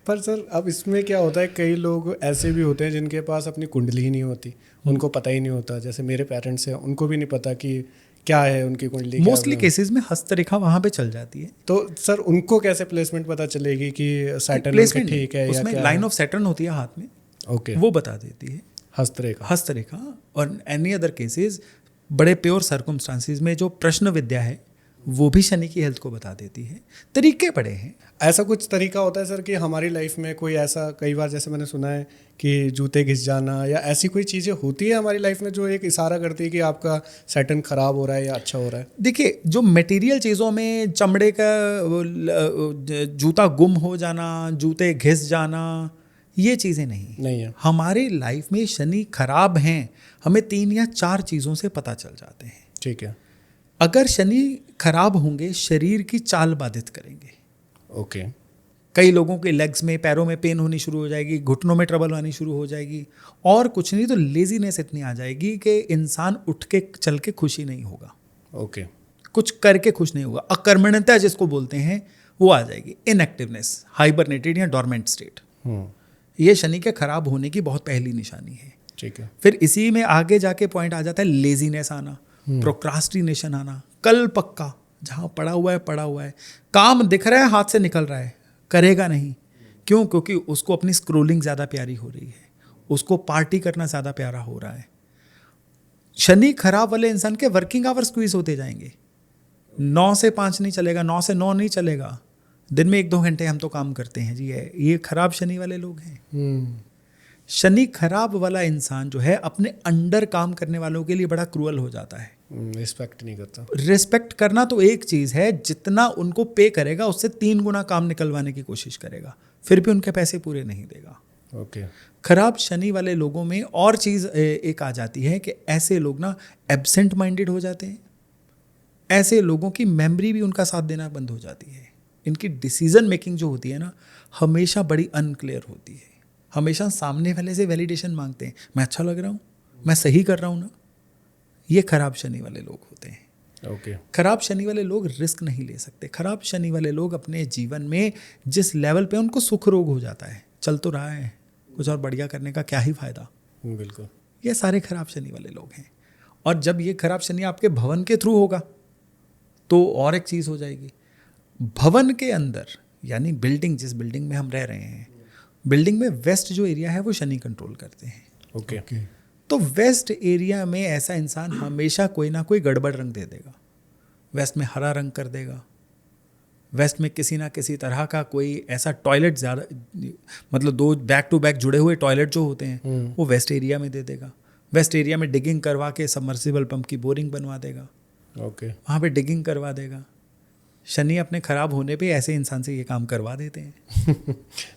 पर सर अब इसमें क्या होता है, कई लोग ऐसे भी होते हैं जिनके पास अपनी कुंडली ही नहीं होती, उनको पता ही नहीं होता। जैसे मेरे पेरेंट्स हैं, उनको भी नहीं पता कि क्या है उनकी कुंडली। मोस्टली केसेस में हस्तरेखा वहां पे चल जाती है। तो सर उनको कैसे प्लेसमेंट पता चलेगी कि सैटर्न प्लेसमेंट ठीक है, उसमें या लाइन ऑफ सैटर्न होती है हाथ में, ओके, वो बता देती है हस्तरेखा। और एनी अदर केसेस बड़े प्योर सर्कमस्टांसिस में जो प्रश्न विद्या है वो भी शनि की हेल्थ को बता देती है। तरीके बड़े हैं। ऐसा कुछ तरीका होता है सर कि हमारी लाइफ में कोई ऐसा, कई बार जैसे मैंने सुना है कि जूते घिस जाना या ऐसी कोई चीज़ें होती है हमारी लाइफ में जो एक इशारा करती है कि आपका सैटर्न खराब हो रहा है या अच्छा हो रहा है? देखिए, जो मटेरियल चीज़ों में चमड़े का जूता गुम हो जाना, जूते घिस जाना, ये चीज़ें नहीं है। हमारी लाइफ में शनि खराब हैं, हमें 3 या 4 चीज़ों से पता चल जाते हैं। ठीक है। अगर शनि खराब होंगे, शरीर की चाल बाधित करेंगे। ओके। कई लोगों के लेग्स में, पैरों में पेन होनी शुरू हो जाएगी, घुटनों में ट्रबल आनी शुरू हो जाएगी, और कुछ नहीं तो लेजीनेस इतनी आ जाएगी कि इंसान उठ के चल के खुशी नहीं होगा। ओके। कुछ करके खुश नहीं होगा। अकर्मण्यता जिसको बोलते हैं वो आ जाएगी। इनएक्टिवनेस, हाइबरनेटेड या डोरमेंट स्टेट, ये शनि के खराब होने की बहुत पहली निशानी है। ठीक है। फिर इसी में आगे जाके पॉइंट आ जाता है लेजीनेस आना, प्रोक्रास्टिनेशन आना, कल पक्का, जहाँ पड़ा हुआ है, काम दिख रहा है हाथ से निकल रहा है, करेगा नहीं। क्यों? क्योंकि उसको अपनी स्क्रोलिंग ज़्यादा प्यारी हो रही है, उसको पार्टी करना ज़्यादा प्यारा हो रहा है। शनि खराब वाले इंसान के वर्किंग आवर स्क्वीज होते जाएंगे। 9 से 5 नहीं चलेगा, 9 से 9 नहीं चलेगा, दिन में 1-2 घंटे हम तो काम करते हैं जी। ये खराब शनि वाले लोग हैं। शनि खराब वाला इंसान जो है अपने अंडर काम करने वालों के लिए बड़ा क्रूअल हो जाता है। रिस्पेक्ट नहीं करता। रिस्पेक्ट करना तो एक चीज़ है, जितना उनको पे करेगा उससे 3 गुना काम निकलवाने की कोशिश करेगा, फिर भी उनके पैसे पूरे नहीं देगा। ओके। खराब शनि वाले लोगों में और चीज़ एक आ जाती है कि ऐसे लोग ना एब्सेंट माइंडेड हो जाते हैं। ऐसे लोगों की मेमोरी भी उनका साथ देना बंद हो जाती है। इनकी डिसीजन मेकिंग जो होती है ना, हमेशा बड़ी अनक्लियर होती है। हमेशा सामने वाले से वैलिडेशन मांगते हैं, मैं अच्छा लग रहा हूँ, मैं सही कर रहा हूँ ना। ये खराब शनि वाले लोग होते हैं। ओके। खराब शनि वाले लोग रिस्क नहीं ले सकते। खराब शनि वाले लोग अपने जीवन में जिस लेवल पे उनको सुख रोग हो जाता है, चल तो रहा है, कुछ और बढ़िया करने का क्या ही फायदा। बिल्कुल। ये सारे खराब शनि वाले लोग हैं। और जब ये खराब शनि आपके भवन के थ्रू होगा तो और एक चीज़ हो जाएगी। भवन के अंदर यानी बिल्डिंग, जिस बिल्डिंग में हम रह रहे हैं, बिल्डिंग में वेस्ट जो एरिया है वो शनि कंट्रोल करते हैं। ओके। तो वेस्ट एरिया में ऐसा इंसान हमेशा कोई ना कोई गड़बड़ रंग दे देगा। वेस्ट में हरा रंग कर देगा, वेस्ट में किसी ना किसी तरह का कोई ऐसा टॉयलेट, ज़्यादा मतलब 2 बैक टू बैक जुड़े हुए टॉयलेट जो होते हैं वो वेस्ट एरिया में दे देगा। वेस्ट एरिया में डिगिंग करवा के सबमर्सिबल पंप की बोरिंग बनवा देगा। ओके। वहाँ पे डिगिंग करवा देगा। शनि अपने खराब होने पे ऐसे इंसान से ये काम करवा देते हैं।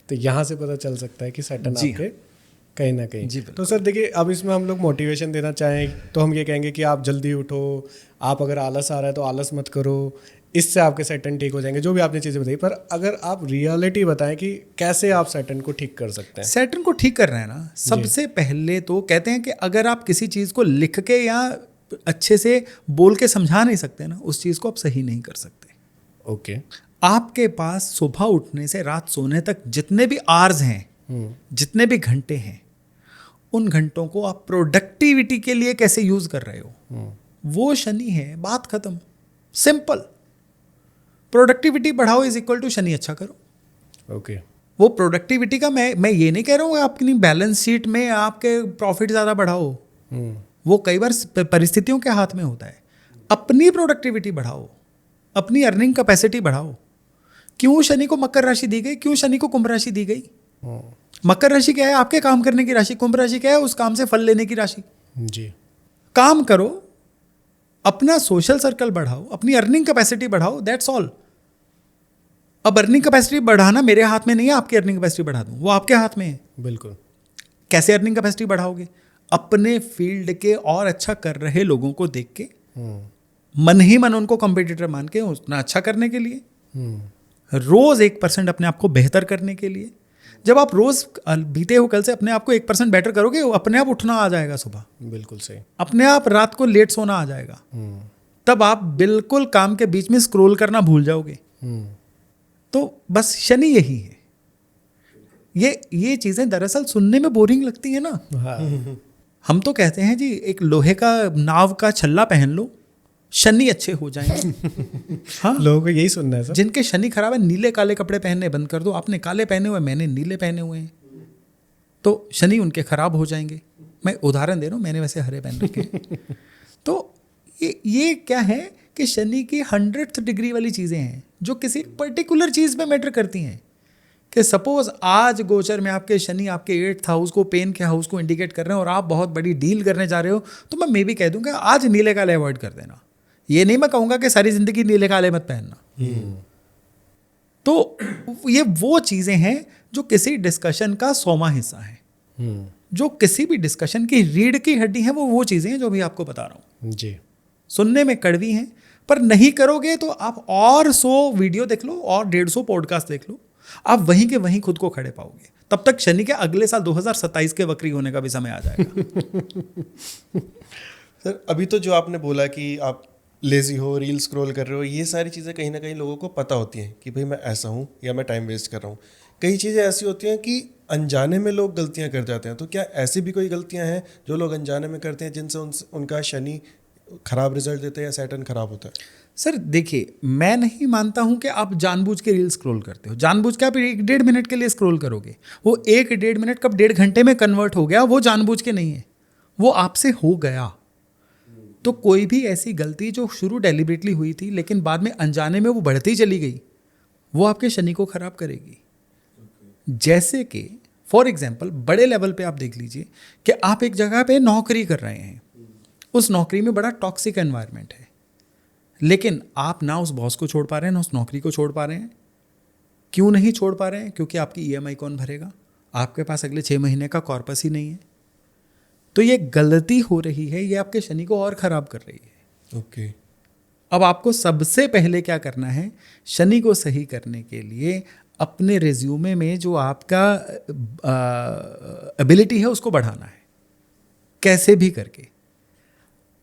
तो यहाँ से पता चल सकता है कि सैटर्न जी आपके कहीं ना कहीं। जी, तो सर देखिए, अब इसमें हम लोग मोटिवेशन देना चाहें तो हम ये कहेंगे कि आप जल्दी उठो, आप अगर आलस आ रहा है तो आलस मत करो, इससे आपके सैटर्न ठीक हो जाएंगे, जो भी आपने चीज़ें बताई। पर अगर आप रियलिटी बताएं कि कैसे आप सैटर्न को ठीक कर सकते हैं। सैटर्न को ठीक कर रहे हैं ना, सबसे पहले तो कहते हैं कि अगर आप किसी चीज़ को लिख के या अच्छे से बोल के समझा नहीं सकते ना, उस चीज़ को आप सही नहीं कर सकते। ओके। आपके पास सुबह उठने से रात सोने तक जितने भी आवर्स हैं, जितने भी घंटे हैं, उन घंटों को आप प्रोडक्टिविटी के लिए कैसे यूज कर रहे हो, वो शनि है। बात खत्म, सिंपल। प्रोडक्टिविटी बढ़ाओ इज इक्वल टू शनि अच्छा करो। ओके। वो प्रोडक्टिविटी का मैं ये नहीं कह रहा हूँ आपकी बैलेंस शीट में आपके प्रॉफिट ज़्यादा बढ़ाओ, वो कई बार परिस्थितियों के हाथ में होता है। अपनी प्रोडक्टिविटी बढ़ाओ, अपनी अर्निंग कैपेसिटी बढ़ाओ। क्यों शनि को मकर राशि दी गई, क्यों शनि को कुंभ राशि दी गई? मकर राशि क्या है? आपके काम करने की राशि। कुंभ राशि क्या है? उस काम से फल लेने की राशि। जी। काम करो, अपना सोशल सर्कल बढ़ाओ, अपनी अर्निंग कैपेसिटी बढ़ाओ, दैट्स ऑल। अब अर्निंग कैपेसिटी बढ़ाना मेरे हाथ में नहीं है, आपकी अर्निंग कैपेसिटी बढ़ा दूं, वो आपके हाथ में है। बिल्कुल। कैसे अर्निंग कैपेसिटी बढ़ाओगे? अपने फील्ड के और अच्छा कर रहे लोगों को देख के, मन ही मन उनको कंपटीटर मान के उतना अच्छा करने के लिए, रोज 1% अपने आप को बेहतर करने के लिए। जब आप रोज बीते हुए कल से अपने आप को 1% बेटर करोगे, अपने आप उठना आ जाएगा सुबह, बिल्कुल सही। अपने आप रात को लेट सोना आ जाएगा। तब आप बिल्कुल काम के बीच में स्क्रॉल करना भूल जाओगे। तो बस शनि यही है। ये चीजें दरअसल सुनने में बोरिंग लगती है ना। हाँ। हम तो कहते हैं जी एक लोहे का नाव का छल्ला पहन लो, शनि अच्छे हो जाएंगे। हाँ, लोगों को यही सुनना है सर। जिनके शनि खराब है नीले काले कपड़े पहनने बंद कर दो। आपने काले पहने हुए, मैंने नीले पहने हुए हैं, तो शनि उनके खराब हो जाएंगे। मैं उदाहरण दे रहा हूँ, मैंने वैसे हरे पहन रखे हैं। तो ये क्या है कि शनि की 100th डिग्री वाली चीज़ें हैं जो किसी पर्टिकुलर चीज़ पे मैटर करती हैं। कि सपोज आज गोचर में आपके शनि आपके 8th हाउस को, पेन के हाउस को इंडिकेट कर रहे हैं और आप बहुत बड़ी डील करने जा रहे हो, तो मैं मे भी कह दूंगा आज नीले काले अवॉइड कर देना। ये नहीं मैं कहूँगा कि सारी जिंदगी नीले काले मत पहनना। तो ये वो चीज़ें हैं जो किसी डिस्कशन का 100वां हिस्सा है। जो किसी भी डिस्कशन की रीढ़ की हड्डी है, वो चीज़ें हैं जो भी आपको बता रहा हूँ। जी। सुनने में कड़वी हैं, पर नहीं करोगे तो आप और 100 वीडियो देख लो और 150 पॉडकास्ट देख लो, आप वहीं के वहीं खुद को खड़े पाओगे। तब तक शनि के अगले साल 2027 के वक्री होने का भी समय आ जाएगा। सर अभी तो जो आपने बोला कि आप लेजी हो, रील स्क्रॉल कर रहे हो, ये सारी चीज़ें कहीं ना कहीं लोगों को पता होती हैं कि भाई मैं ऐसा हूँ या मैं टाइम वेस्ट कर रहा हूँ। कई चीज़ें ऐसी होती हैं कि अनजाने में लोग गलतियाँ कर जाते हैं। तो क्या ऐसी भी कोई गलतियाँ हैं जो लोग अनजाने में करते हैं जिनसे उनका शनि खराब रिजल्ट देता है या सैटर्न खराब होता है? सर देखिए, मैं नहीं मानता हूं कि आप जानबूझ के रील स्क्रॉल करते हो। जानबूझ के आप 1-1.5 मिनट के लिए स्क्रॉल करोगे, वो 1-1.5 मिनट कब 1.5 घंटे में कन्वर्ट हो गया, वो जानबूझ के नहीं है, वो आपसे हो गया। तो कोई भी ऐसी गलती जो शुरू डेलिबरेटली हुई थी लेकिन बाद में अनजाने में वो बढ़ती चली गई, वो आपके शनि को खराब करेगी। जैसे कि फॉर एग्जाम्पल बड़े लेवल पे आप देख लीजिए कि आप एक जगह पे नौकरी कर रहे हैं, उस नौकरी में बड़ा टॉक्सिक एनवायरनमेंट है, लेकिन आप ना उस बॉस को छोड़ पा रहे हैं ना उस नौकरी को छोड़ पा रहे हैं। क्यों नहीं छोड़ पा रहे हैं? क्योंकि आपकी ईएमआई कौन भरेगा? आपके पास अगले 6 महीने का कॉर्पस ही नहीं है। तो ये गलती हो रही है, ये आपके शनि को और खराब कर रही है। ओके। अब आपको सबसे पहले क्या करना है, शनि को सही करने के लिए अपने रिज्यूमे में जो आपका एबिलिटी है उसको बढ़ाना है, कैसे भी करके।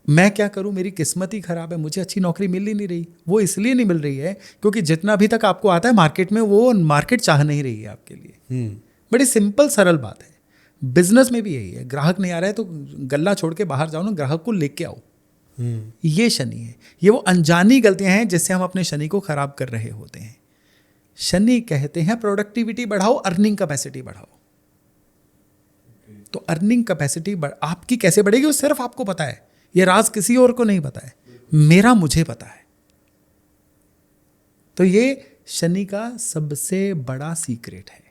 मैं क्या करूं, मेरी किस्मत ही खराब है, मुझे अच्छी नौकरी मिल ही नहीं रही। वो इसलिए नहीं मिल रही है क्योंकि जितना अभी तक आपको आता है मार्केट में, वो मार्केट चाह नहीं रही है आपके लिए। बड़ी सिंपल सरल बात है। बिजनेस में भी यही है, ग्राहक नहीं आ रहा है तो गल्ला छोड़ के बाहर जाओ ना, ग्राहक को लेके आओ। ये शनि है, ये वो अनजानी गलतियां हैं जिससे हम अपने शनि को खराब कर रहे होते हैं। शनि कहते हैं प्रोडक्टिविटी बढ़ाओ, अर्निंग कैपेसिटी बढ़ाओ। तो अर्निंग कैपेसिटी आपकी कैसे बढ़ेगी वो सिर्फ आपको पता है, ये राज किसी और को नहीं पता है, मेरा मुझे पता है। तो ये शनि का सबसे बड़ा सीक्रेट है।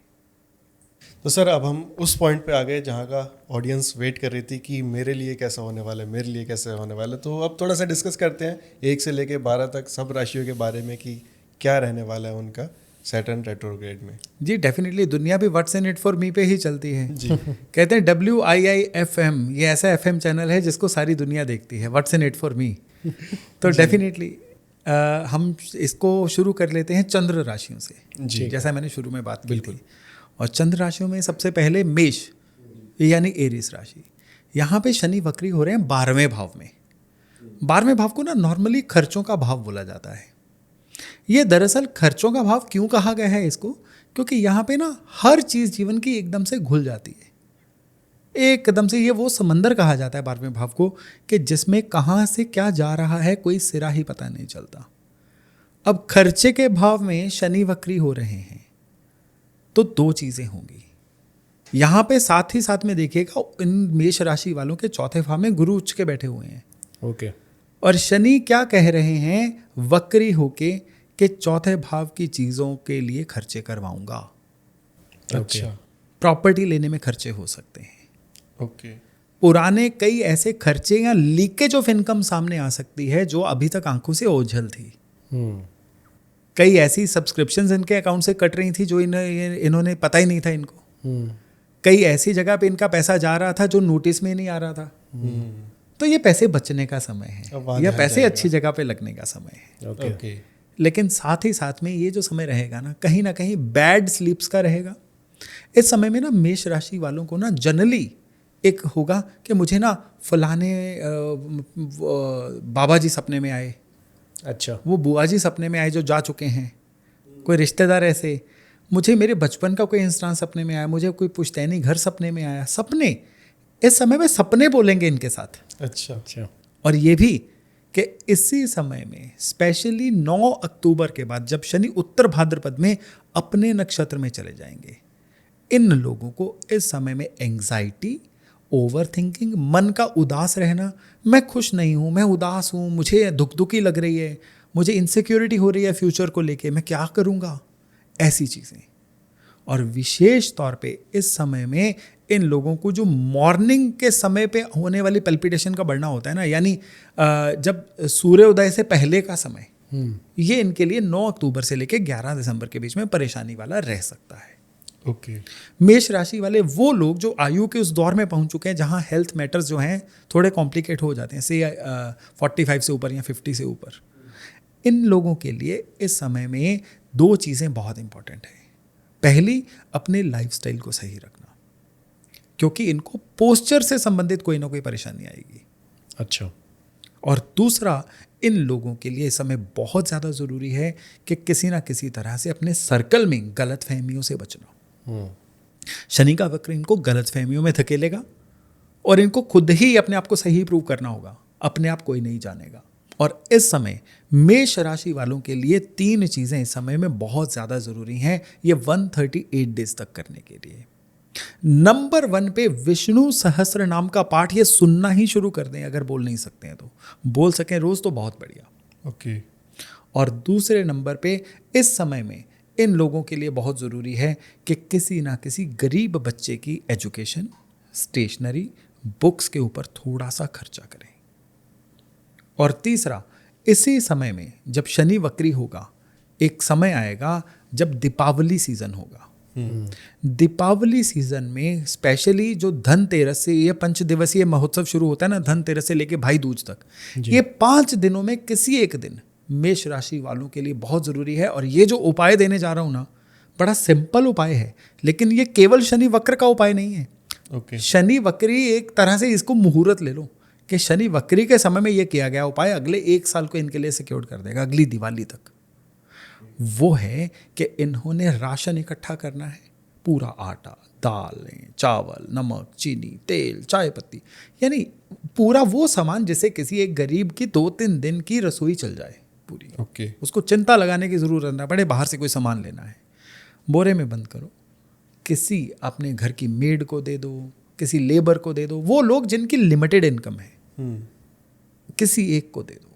तो सर अब हम उस पॉइंट पे आ गए जहाँ का ऑडियंस वेट कर रही थी कि मेरे लिए कैसा होने वाला है, मेरे लिए कैसे होने वाला है। तो अब थोड़ा सा डिस्कस करते हैं 1 से लेके 12 तक सब राशियों के बारे में कि क्या रहने वाला है उनका सैटर्न रेट्रोग्रेड में। जी डेफिनेटली, दुनिया भी what's in it for me पे ही चलती है जी। कहते हैं WIIFM, ये ऐसा FM चैनल है जिसको सारी दुनिया देखती है, what's in it for me. तो डेफिनेटली हम इसको शुरू कर लेते हैं चंद्र राशियों से जी, जैसा मैंने शुरू में बात की थी। और चंद्र राशियों में सबसे पहले मेष यानी एरीज राशि। यहाँ पे शनि वक्री हो रहे हैं 12वें भाव में। 12वें भाव को ना नॉर्मली खर्चों का भाव बोला जाता है। ये दरअसल खर्चों का भाव क्यों कहा गया है इसको, क्योंकि यहाँ पे ना हर चीज़ जीवन की एकदम से घुल जाती है, एकदम से। ये वो समंदर कहा जाता है 12वें भाव को कि जिसमें कहाँ से क्या जा रहा है कोई सिरा ही पता नहीं चलता। अब खर्चे के भाव में शनि वक्री हो रहे हैं तो 2 चीज़ें होंगी यहाँ पे। साथ ही साथ में देखिएगा इन मेष राशि वालों के चौथे भाव में गुरु उच्च के बैठे हुए हैं। ओके। और शनि क्या कह रहे हैं वक्री होके कि चौथे भाव की चीज़ों के लिए खर्चे करवाऊंगा। अच्छा। प्रॉपर्टी लेने में खर्चे हो सकते हैं। ओके। पुराने कई ऐसे खर्चे या लीकेज ऑफ इनकम सामने आ सकती है जो अभी तक आंखों से ओझल थी। कई ऐसी सब्सक्रिप्शंस इनके अकाउंट से कट रही थी जो इन्होंने पता ही नहीं था इनको। कई ऐसी जगह पे इनका पैसा जा रहा था जो नोटिस में नहीं आ रहा था। तो ये पैसे बचने का समय है, या पैसे अच्छी जगह पे लगने का समय है। ओके। लेकिन साथ ही साथ में ये जो समय रहेगा ना कहीं बैड स्लीप्स का रहेगा। इस समय में ना मेष राशि वालों को ना जनरली एक होगा कि मुझे ना फलाने बाबा जी सपने में आए, अच्छा, वो बुआ जी सपने में आए जो जा चुके हैं, कोई रिश्तेदार ऐसे, मुझे मेरे बचपन का कोई इंसान सपने में आया, मुझे कोई पुश्तैनी घर सपने में आया। सपने इस समय में सपने बोलेंगे इनके साथ। अच्छा। और ये भी कि इसी समय में स्पेशली 9 अक्टूबर के बाद जब शनि उत्तर भाद्रपद में अपने नक्षत्र में चले जाएंगे, इन लोगों को इस समय में एंग्जाइटी, ओवर थिंकिंग, मन का उदास रहना, मैं खुश नहीं हूँ, मैं उदास हूँ, मुझे दुखी लग रही है, मुझे इनसिक्योरिटी हो रही है फ्यूचर को लेके, मैं क्या करूँगा, ऐसी चीज़ें। और विशेष तौर पे इस समय में इन लोगों को जो मॉर्निंग के समय पे होने वाली पल्पिटेशन का बढ़ना होता है ना, यानी जब सूर्योदय से पहले का समय, ये इनके लिए 9 अक्टूबर से लेके 11 दिसंबर के बीच में परेशानी वाला रह सकता है। ओके। मेष राशि वाले वो लोग जो आयु के उस दौर में पहुंच चुके हैं जहां हेल्थ मैटर्स जो हैं थोड़े कॉम्प्लिकेट हो जाते हैं, से 45 से ऊपर या 50 से ऊपर, इन लोगों के लिए इस समय में 2 चीज़ें बहुत इंपॉर्टेंट है। पहली, अपने लाइफस्टाइल को सही रखना, क्योंकि इनको पोस्चर से संबंधित कोई ना कोई परेशानी आएगी। अच्छा। और दूसरा, इन लोगों के लिए इस समय बहुत ज़्यादा ज़रूरी है कि किसी ना किसी तरह से अपने सर्कल में गलत फहमियों से बचना। शनि का वक्र इनको गलत फहमियों में धकेलेगा और इनको खुद ही अपने आप को सही प्रूव करना होगा, अपने आप कोई नहीं जानेगा। और इस समय मेष राशि वालों के लिए 3 चीज़ें इस समय में बहुत ज़्यादा ज़रूरी हैं ये 138 डेज तक करने के लिए। नंबर 1 पे विष्णु सहस्त्र नाम का पाठ ये सुनना ही शुरू कर दें, अगर बोल नहीं सकते हैं तो बोल सकें रोज़ तो बहुत बढ़िया। ओके। और दूसरे नंबर पे इस समय में इन लोगों के लिए बहुत ज़रूरी है कि किसी ना किसी गरीब बच्चे की एजुकेशन, स्टेशनरी, बुक्स के ऊपर थोड़ा सा खर्चा करें। और तीसरा, इसी समय में जब शनि वक्री होगा, एक समय आएगा जब दीपावली सीजन होगा। दीपावली सीजन में स्पेशली जो धनतेरस से ये 5 दिवसीय महोत्सव शुरू होता है ना, धनतेरस से लेके भाई दूज तक, ये 5 दिनों में किसी एक दिन मेष राशि वालों के लिए बहुत ज़रूरी है। और ये जो उपाय देने जा रहा हूँ ना, बड़ा सिंपल उपाय है, लेकिन ये केवल शनि वक्र का उपाय नहीं है। ओके। शनि वक्री एक तरह से इसको मुहूर्त ले लो कि शनि वक्री के समय में ये किया गया उपाय अगले 1 साल को इनके लिए सिक्योर कर देगा, अगली दिवाली तक। वो है कि इन्होंने राशन इकट्ठा करना है, पूरा आटा, दालें, चावल, नमक, चीनी, तेल, चाय पत्ती, यानी पूरा वो सामान जिससे किसी एक गरीब की 2-3 दिन की रसोई चल जाए पूरी। ओके। उसको चिंता लगाने की ज़रूरत ना पड़े बाहर से कोई सामान लेना है। बोरे में बंद करो, किसी अपने घर की मेड को दे दो, किसी लेबर को दे दो, वो लोग जिनकी लिमिटेड इनकम है, किसी एक को दे दो।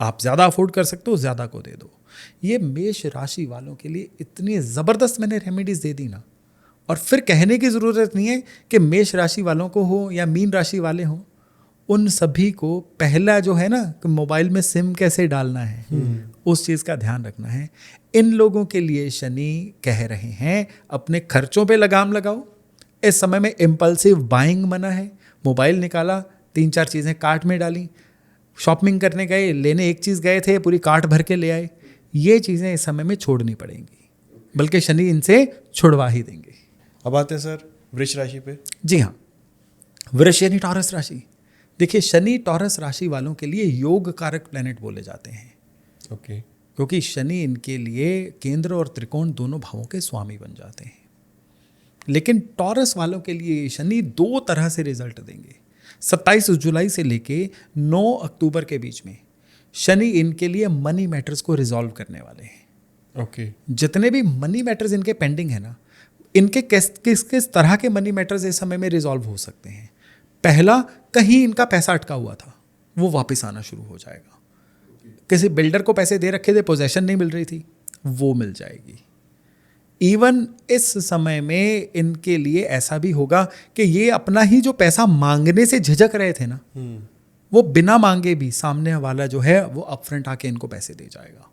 आप ज़्यादा अफोर्ड कर सकते हो, ज़्यादा को दे दो। ये मेष राशि वालों के लिए इतनी ज़बरदस्त मैंने रेमेडीज़ दे दी ना, और फिर कहने की ज़रूरत नहीं है कि मेष राशि वालों को हो या मीन राशि वाले हों, उन सभी को पहला जो है ना कि मोबाइल में सिम कैसे डालना है, उस चीज़ का ध्यान रखना है। इन लोगों के लिए शनि कह रहे हैं अपने खर्चों पे लगाम लगाओ। इस समय में इम्पल्सिव बाइंग मना है। मोबाइल निकाला, 3-4 चीज़ें कार्ट में डाली, शॉपिंग करने गए, लेने एक चीज़ गए थे, पूरी कार्ट भर के ले आए, ये चीज़ें इस समय में छोड़नी पड़ेंगी, बल्कि शनि इनसे छुड़वा ही देंगे। अब आते हैं सर वृष राशि पे। जी हाँ, वृष यानी टॉरस राशि। देखिए, शनि टॉरस राशि वालों के लिए योग कारक प्लैनेट बोले जाते हैं। ओके। क्योंकि शनि इनके लिए केंद्र और त्रिकोण दोनों भावों के स्वामी बन जाते हैं। लेकिन टॉरस वालों के लिए शनि 2 तरह से रिजल्ट देंगे। 27 जुलाई से लेके 9 अक्टूबर के बीच में शनि इनके लिए मनी मैटर्स को रिजॉल्व करने वाले हैं। ओके। जितने भी मनी मैटर्स इनके पेंडिंग है ना, इनके किस तरह के मनी मैटर्स इस समय में रिजॉल्व हो सकते हैं। पहला, कहीं इनका पैसा अटका हुआ था, वो वापस आना शुरू हो जाएगा। किसी बिल्डर को पैसे दे रखे थे, पोजेशन नहीं मिल रही थी, वो मिल जाएगी। इवन इस समय में इनके लिए ऐसा भी होगा कि ये अपना ही जो पैसा मांगने से झिझक रहे थे ना, वो बिना मांगे भी सामने वाला जो है वो अपफ्रंट आके इनको पैसे दे जाएगा।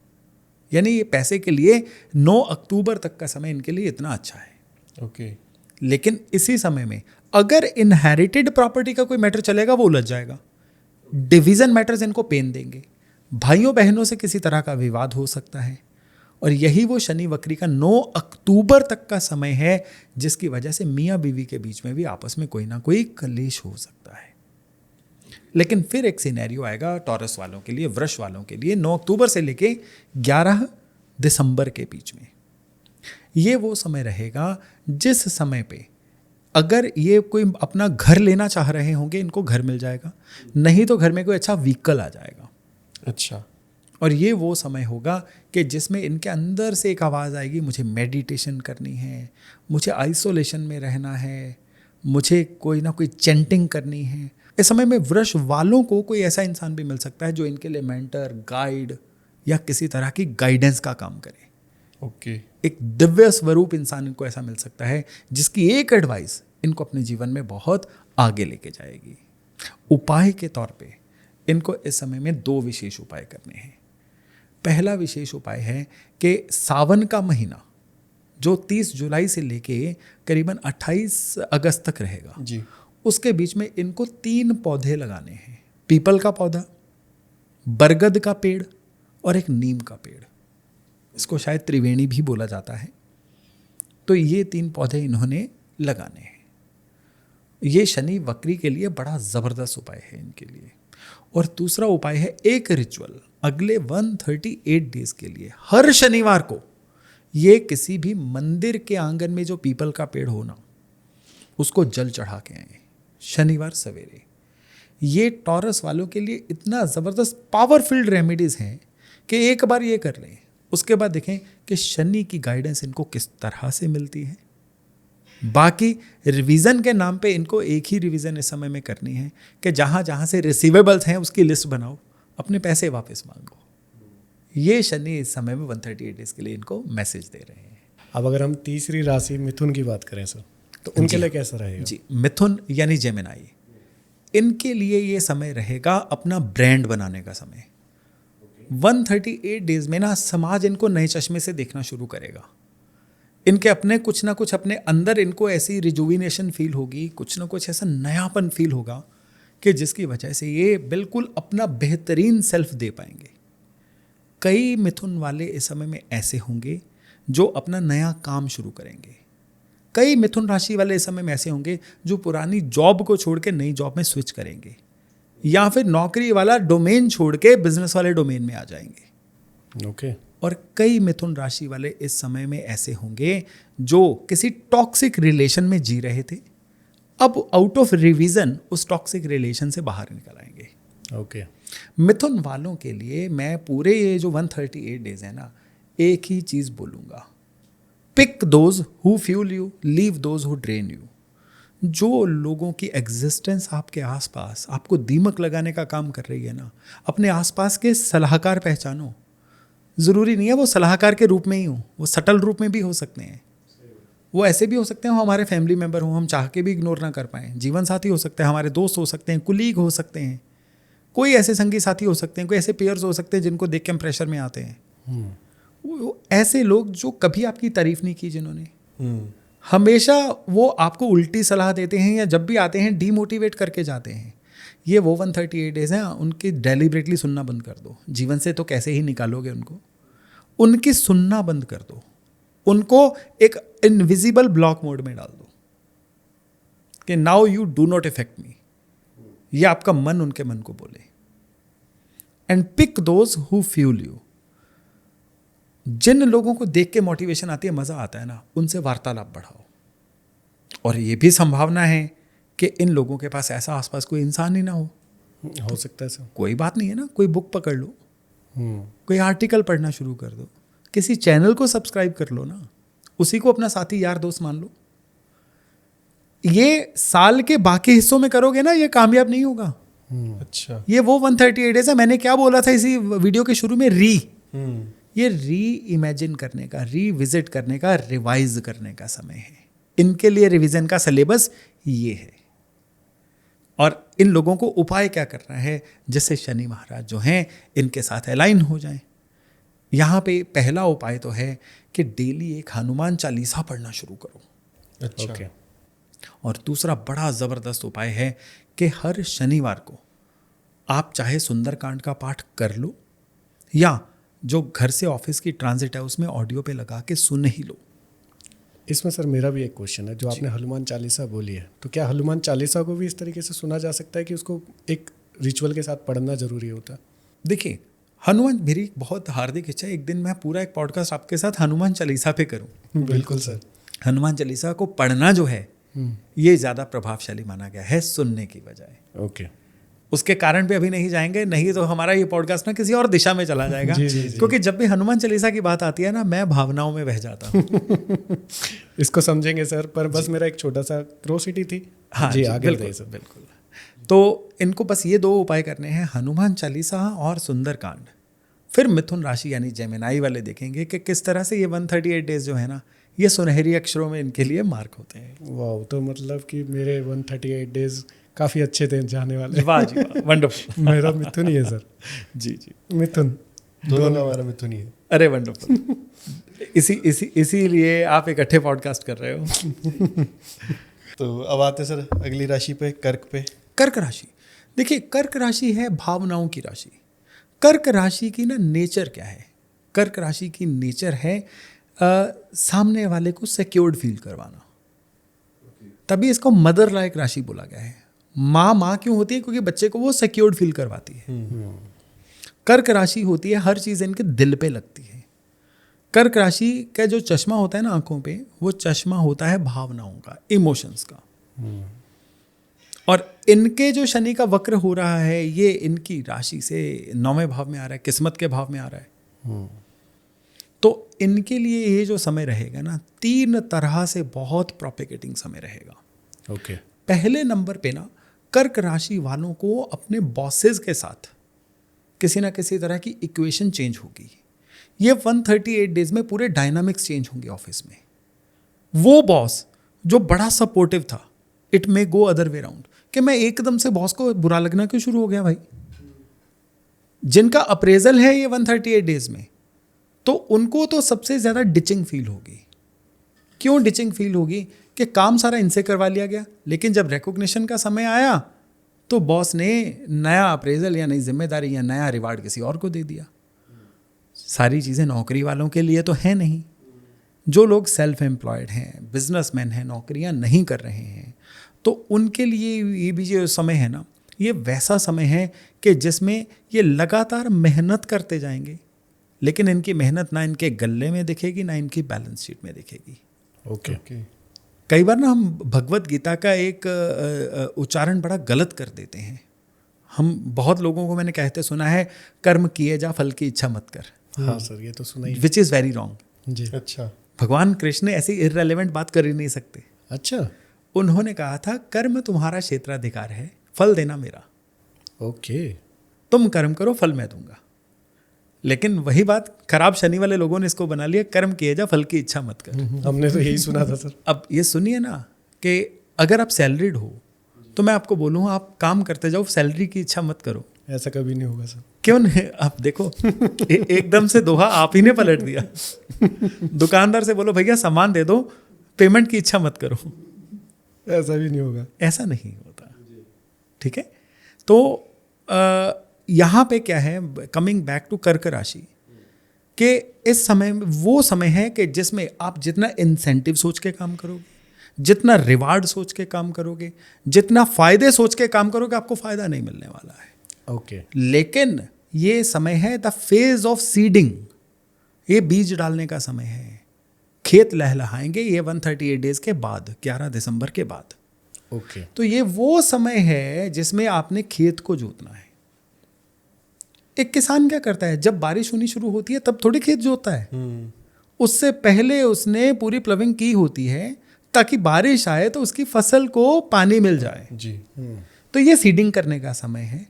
यानी ये पैसे के लिए 9 अक्टूबर तक का समय इनके लिए इतना अच्छा है। ओके। लेकिन इसी समय में अगर इनहेरिटेड प्रॉपर्टी का कोई मैटर चलेगा, वो उलझ जाएगा। डिवीजन मैटर्स इनको पेन देंगे। भाइयों बहनों से किसी तरह का विवाद हो सकता है। और यही वो शनि वक्री का 9 अक्टूबर तक का समय है, जिसकी वजह से मियाँ बीवी के बीच में भी आपस में कोई ना कोई कलेश हो सकता है। लेकिन फिर एक सिनेरियो आएगा टॉरस वालों के लिए, वृष वालों के लिए 9 अक्टूबर से लेके 11 दिसंबर के बीच में। ये वो समय रहेगा जिस समय पे अगर ये कोई अपना घर लेना चाह रहे होंगे, इनको घर मिल जाएगा, नहीं तो घर में कोई अच्छा व्हीकल आ जाएगा। अच्छा। और ये वो समय होगा कि जिसमें इनके अंदर से एक आवाज़ आएगी, मुझे मेडिटेशन करनी है, मुझे आइसोलेशन में रहना है, मुझे कोई ना कोई चैंटिंग करनी है। इस समय में वृष वालों को कोई ऐसा इंसान भी मिल सकता है जो इनके लिए मेंटर, गाइड या किसी तरह की गाइडेंस का काम करे। ओके। एक दिव्य स्वरूप इंसान इनको ऐसा मिल सकता है जिसकी एक एडवाइस इनको अपने जीवन में बहुत आगे लेके जाएगी। उपाय के तौर पे इनको इस समय में 2 विशेष उपाय करने हैं। पहला विशेष उपाय है कि सावन का महीना जो 30 जुलाई से लेके करीबन 28 अगस्त तक रहेगा जी, उसके बीच में इनको 3 पौधे लगाने हैं। पीपल का पौधा, बरगद का पेड़ और एक नीम का पेड़। इसको शायद त्रिवेणी भी बोला जाता है। तो ये 3 पौधे इन्होंने लगाने हैं। ये शनि वक्री के लिए बड़ा ज़बरदस्त उपाय है इनके लिए। और दूसरा उपाय है एक रिचुअल अगले 138 डेज के लिए। हर शनिवार को ये किसी भी मंदिर के आंगन में जो पीपल का पेड़ हो ना, उसको जल चढ़ा के आए शनिवार सवेरे। ये टॉरस वालों के लिए इतना ज़बरदस्त पावरफुल रेमेडीज़ हैं कि एक बार ये कर लें, उसके बाद देखें कि शनि की गाइडेंस इनको किस तरह से मिलती है। बाकी रिवीजन के नाम पे इनको एक ही रिवीजन इस समय में करनी है कि जहाँ जहाँ से रिसीवेबल्स हैं उसकी लिस्ट बनाओ, अपने पैसे वापस मांगो। ये शनि इस समय में 138 डेज के लिए इनको मैसेज दे रहे हैं। अब अगर हम तीसरी राशि मिथुन की बात करें सर, तो उनके लिए कैसा रहेगा? जी, मिथुन यानी जेमिनाई, इनके लिए ये समय रहेगा अपना ब्रांड बनाने का समय। 138 डेज में ना समाज इनको नए चश्मे से देखना शुरू करेगा। इनके अपने कुछ ना कुछ अपने अंदर इनको ऐसी रिजुविनेशन फील होगी, कुछ ना कुछ ऐसा नयापन फील होगा कि जिसकी वजह से ये बिल्कुल अपना बेहतरीन सेल्फ दे पाएंगे। कई मिथुन वाले इस समय में ऐसे होंगे जो अपना नया काम शुरू करेंगे। कई मिथुन राशि वाले इस समय में ऐसे होंगे जो पुरानी जॉब को छोड़ के नई जॉब में स्विच करेंगे, या फिर नौकरी वाला डोमेन छोड़ के बिजनेस वाले डोमेन में आ जाएंगे। ओके। और कई मिथुन राशि वाले इस समय में ऐसे होंगे जो किसी टॉक्सिक रिलेशन में जी रहे थे, अब आउट ऑफ रिवीजन उस टॉक्सिक रिलेशन से बाहर निकल आएंगे। ओके। मिथुन वालों के लिए मैं पूरे ये जो 138 डेज है ना, एक ही चीज बोलूंगा, pick those who fuel you, leave those who drain you. जो लोगों की एग्जिस्टेंस आपके आसपास आपको दीमक लगाने का काम कर रही है ना, अपने आसपास के सलाहकार पहचानो। ज़रूरी नहीं है वो सलाहकार के रूप में ही हो, वो सटल रूप में भी हो सकते हैं। वो ऐसे भी हो सकते हैं, वो हमारे फैमिली मेम्बर हों, हम चाह के भी इग्नोर ना कर पाएँ। जीवन साथी हो सकते हैं, हमारे दोस्त हो सकते हैं, कुलीग हो सकते हैं, कोई ऐसे संगी साथी हो सकते हैं, कोई ऐसे पेयर्स हो सकते हैं जिनको देख के हम प्रेशर में आते हैं। वो ऐसे लोग जो कभी आपकी तारीफ नहीं की, जिन्होंने हमेशा वो आपको उल्टी सलाह देते हैं, या जब भी आते हैं डीमोटिवेट करके जाते हैं। ये वो 138 डेज हैं, उनकी डेलिबरेटली सुनना बंद कर दो। जीवन से तो कैसे ही निकालोगे उनको, उनकी सुनना बंद कर दो। उनको एक इनविजिबल ब्लॉक मोड में डाल दो कि now you do not effect me. ये आपका मन उनके मन को बोले। And pick those who fuel you. जिन लोगों को देख के मोटिवेशन आती है, मजा आता है ना, उनसे वार्तालाप बढ़ाओ। और ये भी संभावना है कि इन लोगों के पास ऐसा आसपास कोई इंसान ही ना हो सकता है सर। कोई बात नहीं है ना, कोई बुक पकड़ लो, कोई आर्टिकल पढ़ना शुरू कर दो, किसी चैनल को सब्सक्राइब कर लो ना, उसी को अपना साथी यार दोस्त मान लो। ये साल के बाकी हिस्सों में करोगे ना, ये कामयाब नहीं होगा। अच्छा, ये वो 138 डेज है। मैंने क्या बोला था इसी वीडियो के शुरू में, ये री इमेजिन करने का, रीविजिट करने का, रिवाइज करने का समय है। इनके लिए रिवीजन का सिलेबस ये है। और इन लोगों को उपाय क्या करना है, जिससे शनि महाराज जो हैं इनके साथ अलाइन हो जाएं। यहाँ पे पहला उपाय तो है कि डेली एक हनुमान चालीसा पढ़ना शुरू करो। अच्छा। ओके। और दूसरा बड़ा ज़बरदस्त उपाय है कि हर शनिवार को आप चाहे सुंदरकांड का पाठ कर लो, या जो घर से ऑफिस की ट्रांजिट है उसमें ऑडियो पे लगा के सुन ही लो। इसमें सर मेरा भी एक क्वेश्चन है। जो आपने हनुमान चालीसा बोली है, तो क्या हनुमान चालीसा को भी इस तरीके से सुना जा सकता है कि उसको एक रिचुअल के साथ पढ़ना जरूरी होता है? देखिए, हनुमान, मेरी बहुत हार्दिक इच्छा है एक दिन मैं पूरा एक पॉडकास्ट आपके साथ हनुमान चालीसा पे करूं। बिल्कुल सर। हनुमान चालीसा को पढ़ना जो है ये ज़्यादा प्रभावशाली माना गया है सुनने की बजाय। ओके। उसके कारण पे अभी नहीं जाएंगे, नहीं तो हमारा ये पॉडकास्ट ना किसी और दिशा में चला जाएगा। जी। क्योंकि जब भी हनुमान चालीसा की बात आती है ना, मैं भावनाओं में बह जाता हूँ। इसको समझेंगे सर, पर बस मेरा एक छोटा सा क्रोसिटी थी। हाँ जी, आगे बिल्कुल बताइए सर। बिल्कुल। तो इनको बस ये 2 उपाय करने हैं, हनुमान चालीसा और सुंदरकांड। फिर मिथुन राशि यानी जेमिनाई वाले देखेंगे कि किस तरह से ये 138 डेज जो है ना, ये सुनहरी अक्षरों में इनके लिए मार्क होते हैं। वाह, तो मतलब कि मेरे 138 डेज काफ़ी अच्छे थे जाने वाले। वाह जी वाह, वंडरफुल। मेरा मिथुन ही है सर। जी जी, मिथुन दोनों का हमारा मिथुन ही है। अरे वंडरफुल। इसीलिए आप इकट्ठे पॉडकास्ट कर रहे हो। तो अब आते सर अगली राशि पे, कर्क पे। कर्क राशि, देखिए कर्क राशि है भावनाओं की राशि। कर्क राशि की ना नेचर क्या है? कर्क राशि की नेचर है सामने वाले को सिक्योर्ड फील करवाना। तभी इसको मदर लाइक राशि बोला गया है। माँ क्यों होती है? क्योंकि बच्चे को वो सिक्योर्ड फील करवाती है। कर्क राशि होती है, हर चीज़ इनके दिल पे लगती है। कर्क राशि का जो चश्मा होता है ना आंखों पे, वो चश्मा होता है भावनाओं का, इमोशंस का। और इनके जो शनि का वक्र हो रहा है, ये इनकी राशि से 9वें भाव में आ रहा है, किस्मत के भाव में आ रहा है। तो इनके लिए ये जो समय रहेगा ना, 3 तरह से बहुत प्रोपेगेटिंग समय रहेगा। ओके। पहले नंबर पे ना कर्क राशि वालों को अपने बॉसेस के साथ किसी ना किसी तरह की इक्वेशन चेंज होगी। ये 138 डेज में पूरे डायनामिक्स चेंज होंगे ऑफिस में। वो बॉस जो बड़ा सपोर्टिव था, it may go other way round, कि मैं एकदम से बॉस को बुरा लगना क्यों शुरू हो गया भाई। जिनका अप्रेजल है ये 138 डेज में, तो उनको तो सबसे ज़्यादा डिचिंग फील होगी। क्यों डिचिंग फील होगी? कि काम सारा इनसे करवा लिया गया, लेकिन जब रिकॉग्निशन का समय आया तो बॉस ने नया अप्रेजल या नई जिम्मेदारी या नया रिवार्ड किसी और को दे दिया। सारी चीज़ें नौकरी वालों के लिए तो है नहीं। जो लोग सेल्फ एम्प्लॉयड हैं, बिजनेसमैन हैं, नौकरियां नहीं कर रहे हैं, तो उनके लिए ये भी जो समय है ना, ये वैसा समय है कि जिसमें ये लगातार मेहनत करते जाएंगे, लेकिन इनकी मेहनत ना इनके गले में दिखेगी ना इनकी बैलेंस शीट में दिखेगी। ओके। कई बार ना हम भगवत गीता का एक उच्चारण बड़ा गलत कर देते हैं। हम बहुत लोगों को मैंने कहते सुना है, कर्म किए जा फल की इच्छा मत कर, हाँ सर, ये तो सुना ही। Which is very wrong. जी। अच्छा। भगवान कृष्ण ऐसी इररेलेवेंट बात कर ही नहीं सकते। अच्छा। उन्होंने कहा था कर्म तुम्हारा क्षेत्राधिकार है, फल देना मेरा। ओके। तुम कर्म करो, फल मैं दूंगा। लेकिन वही बात खराब शनि वाले लोगों ने इसको बना लिया, कर्म किए जा फल की इच्छा मत कर। हमने तो यही सुना था सर। अब ये सुनिए ना कि अगर आप सैलरीड हो तो मैं आपको बोलूँ आप काम करते जाओ, सैलरी की इच्छा मत करो। ऐसा कभी नहीं होगा सर। क्यों नहीं? आप देखो एकदम से दोहा आप ही ने पलट दिया। दुकानदार से बोलो भैया सामान दे दो, पेमेंट की इच्छा मत करो। ऐसा भी नहीं होगा। ऐसा नहीं होता। ठीक है। तो यहाँ पे क्या है, कमिंग बैक टू कर्क राशि, कि इस समय वो समय है कि जिसमें आप जितना इंसेंटिव सोच के काम करोगे, जितना रिवार्ड सोच के काम करोगे, जितना फायदे सोच के काम करोगे, आपको फायदा नहीं मिलने वाला है। ओके। लेकिन ये समय है द फेज ऑफ सीडिंग, ये बीज डालने का समय है। खेत लहलहाएंगे ये 138 डेज के बाद, 11 दिसंबर के बाद। ओके। तो ये वो समय है जिसमें आपने खेत को जोतना है। एक किसान क्या करता है, जब बारिश होनी शुरू होती है तब थोड़ी खेत जोतता है। उससे पहले उसने पूरी प्लविंग की होती है ताकि बारिश आए तो उसकी फसल को पानी मिल जाए। जी। तो ये सीडिंग करने का समय है।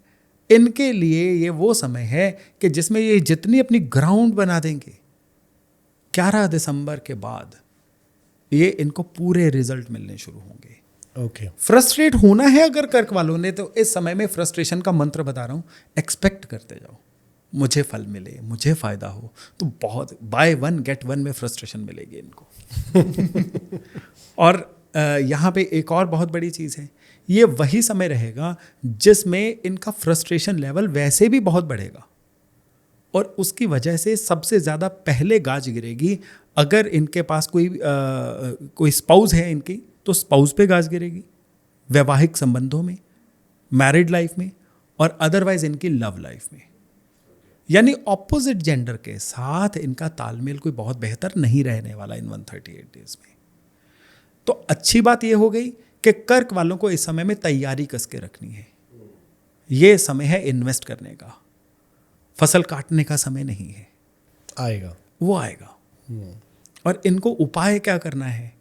इनके लिए ये वो समय है कि जिसमें ये जितनी अपनी ग्राउंड बना देंगे 11 दिसंबर के बाद, ये इनको पूरे रिजल्ट मिलने शुरू होंगे। ओके। फ्रस्ट्रेट होना है अगर कर्क वालों ने, तो इस समय में फ्रस्ट्रेशन का मंत्र बता रहा हूँ, एक्सपेक्ट करते जाओ, मुझे फल मिले, मुझे फायदा हो। तो बहुत बाय 1 गेट 1 में फ्रस्ट्रेशन मिलेगी इनको। और यहाँ पे एक और बहुत बड़ी चीज़ है, ये वही समय रहेगा जिसमें इनका फ्रस्ट्रेशन लेवल वैसे भी बहुत बढ़ेगा, और उसकी वजह से सबसे ज़्यादा पहले गाज गिरेगी। अगर इनके पास कोई स्पाउस है इनकी, तो स्पाउस पे गाज गिरेगी, वैवाहिक संबंधों में, मैरिड लाइफ में, और अदरवाइज इनकी लव लाइफ में। यानी ऑपोजिट जेंडर के साथ इनका तालमेल कोई बहुत बेहतर नहीं रहने वाला इन 138 डेज में। तो अच्छी बात यह हो गई कि कर्क वालों को इस समय में तैयारी कस के रखनी है। ये समय है इन्वेस्ट करने का, फसल काटने का समय नहीं है। आएगा, वो आएगा। और इनको उपाय क्या करना है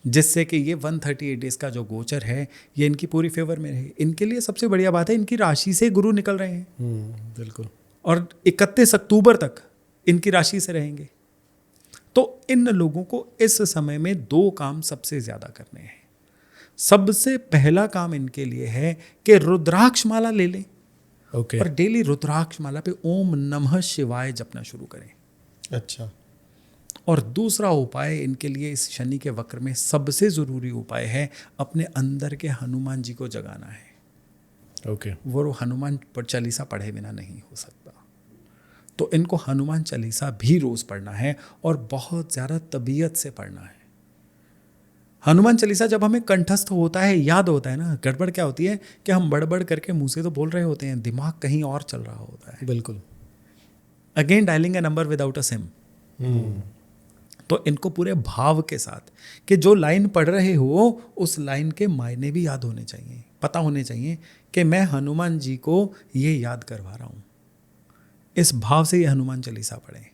जिससे कि ये 138 डेज का जो गोचर है ये इनकी पूरी फेवर में रहे। इनके लिए सबसे बढ़िया बात है, इनकी राशि से गुरु निकल रहे हैं। बिल्कुल। और 31 अक्टूबर तक इनकी राशि से रहेंगे। तो इन लोगों को इस समय में 2 काम सबसे ज़्यादा करने हैं। सबसे पहला काम इनके लिए है कि रुद्राक्ष माला ले लें। ओके। और डेली रुद्राक्ष माला पे ओम नमः शिवाय जपना शुरू करें। अच्छा। और दूसरा उपाय इनके लिए इस शनि के वक्र में सबसे ज़रूरी उपाय है, अपने अंदर के हनुमान जी को जगाना है। ओके। वो हनुमान चालीसा पढ़े बिना नहीं हो सकता। तो इनको हनुमान चालीसा भी रोज़ पढ़ना है और बहुत ज़्यादा तबीयत से पढ़ना है। हनुमान चालीसा जब हमें कंठस्थ होता है, याद होता है ना, गड़बड़ क्या होती है कि हम बड़बड़ करके मुंह से तो बोल रहे होते हैं, दिमाग कहीं और चल रहा होता है। बिल्कुल। Again dialing a number without a sim. तो इनको पूरे भाव के साथ कि जो लाइन पढ़ रहे हो उस लाइन के मायने भी याद होने चाहिए, पता होने चाहिए कि मैं हनुमान जी को ये याद करवा रहा हूँ। इस भाव से ये हनुमान चालीसा पढ़ें।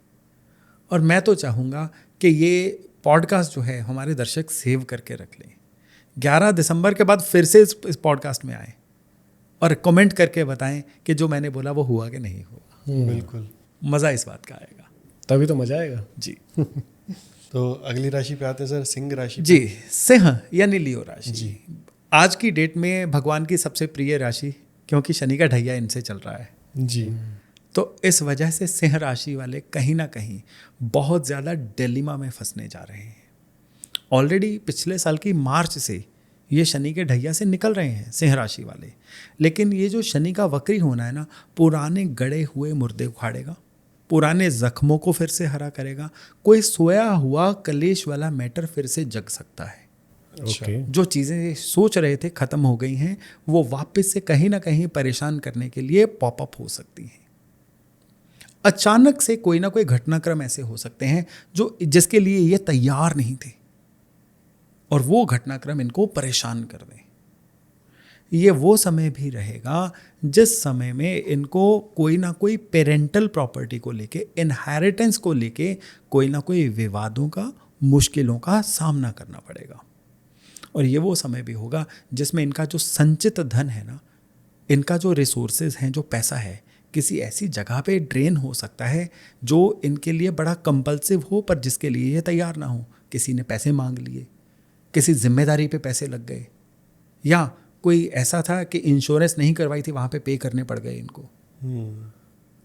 और मैं तो चाहूँगा कि ये पॉडकास्ट जो है हमारे दर्शक सेव करके रख लें। 11 दिसंबर के बाद फिर से इस पॉडकास्ट में आए और कमेंट करके बताएं कि जो मैंने बोला वो हुआ कि नहीं हुआ। बिल्कुल। मज़ा इस बात का आएगा। तभी तो मजा आएगा जी। तो अगली राशि पे आते हैं सर, सिंह राशि पे। जी, सिंह यानी लियो राशि जी। आज की डेट में भगवान की सबसे प्रिय राशि, क्योंकि शनि का ढैया इनसे चल रहा है। जी। तो इस वजह से सिंह राशि वाले कहीं ना कहीं बहुत ज़्यादा डिलेमा में फंसने जा रहे हैं। ऑलरेडी पिछले साल की मार्च से ये शनि के ढैया से निकल रहे हैं सिंह राशि वाले, लेकिन ये जो शनि का वक्री होना है ना, पुराने गड़े हुए मुर्दे उखाड़ेगा, पुराने जख्मों को फिर से हरा करेगा। कोई सोया हुआ कलेश वाला मैटर फिर से जग सकता है। ओके जो चीज़ें सोच रहे थे ख़त्म हो गई हैं, वो वापस से कहीं ना कहीं परेशान करने के लिए पॉपअप हो सकती हैं। अचानक से कोई ना कोई घटनाक्रम ऐसे हो सकते हैं जो जिसके लिए ये तैयार नहीं थे, और वो घटनाक्रम इनको परेशान कर दें। ये वो समय भी रहेगा जिस समय में इनको कोई ना कोई पेरेंटल प्रॉपर्टी को लेके, इनहेरिटेंस को लेके कोई ना कोई विवादों का, मुश्किलों का सामना करना पड़ेगा। और ये वो समय भी होगा जिसमें इनका जो संचित धन है ना, इनका जो रिसोर्सेज हैं, जो पैसा है, किसी ऐसी जगह पे ड्रेन हो सकता है जो इनके लिए बड़ा कंपल्सिव हो, पर जिसके लिए ये तैयार ना हो। किसी ने पैसे मांग लिए, किसी जिम्मेदारी पे पैसे लग गए, या कोई ऐसा था कि इंश्योरेंस नहीं करवाई थी, वहाँ पे पे करने पड़ गए इनको।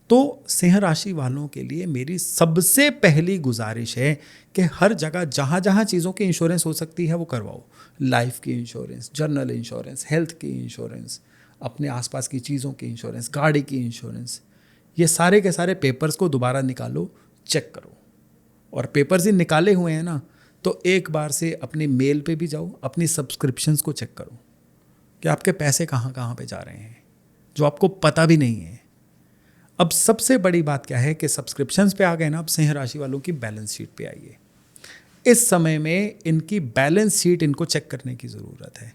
तो सिंह राशि वालों के लिए मेरी सबसे पहली गुजारिश है कि हर जगह जहाँ जहाँ चीज़ों की इंश्योरेंस हो सकती है वो करवाओ। लाइफ की इंश्योरेंस, जनरल इंश्योरेंस, हेल्थ की इंश्योरेंस, अपने आसपास की चीज़ों की इंश्योरेंस, गाड़ी की इंश्योरेंस, ये सारे के सारे पेपर्स को दोबारा निकालो, चेक करो। और पेपर्स ही निकाले हुए हैं ना, तो एक बार से अपने मेल पे भी जाओ, अपनी सब्सक्रिप्शंस को चेक करो कि आपके पैसे कहाँ कहाँ पे जा रहे हैं, जो आपको पता भी नहीं है। अब सबसे बड़ी बात क्या है कि सब्सक्रिप्शंस पे आ गए ना, अब सिंह राशि वालों की बैलेंस शीट पे आइए। इस समय में इनकी बैलेंस शीट इनको चेक करने की ज़रूरत है।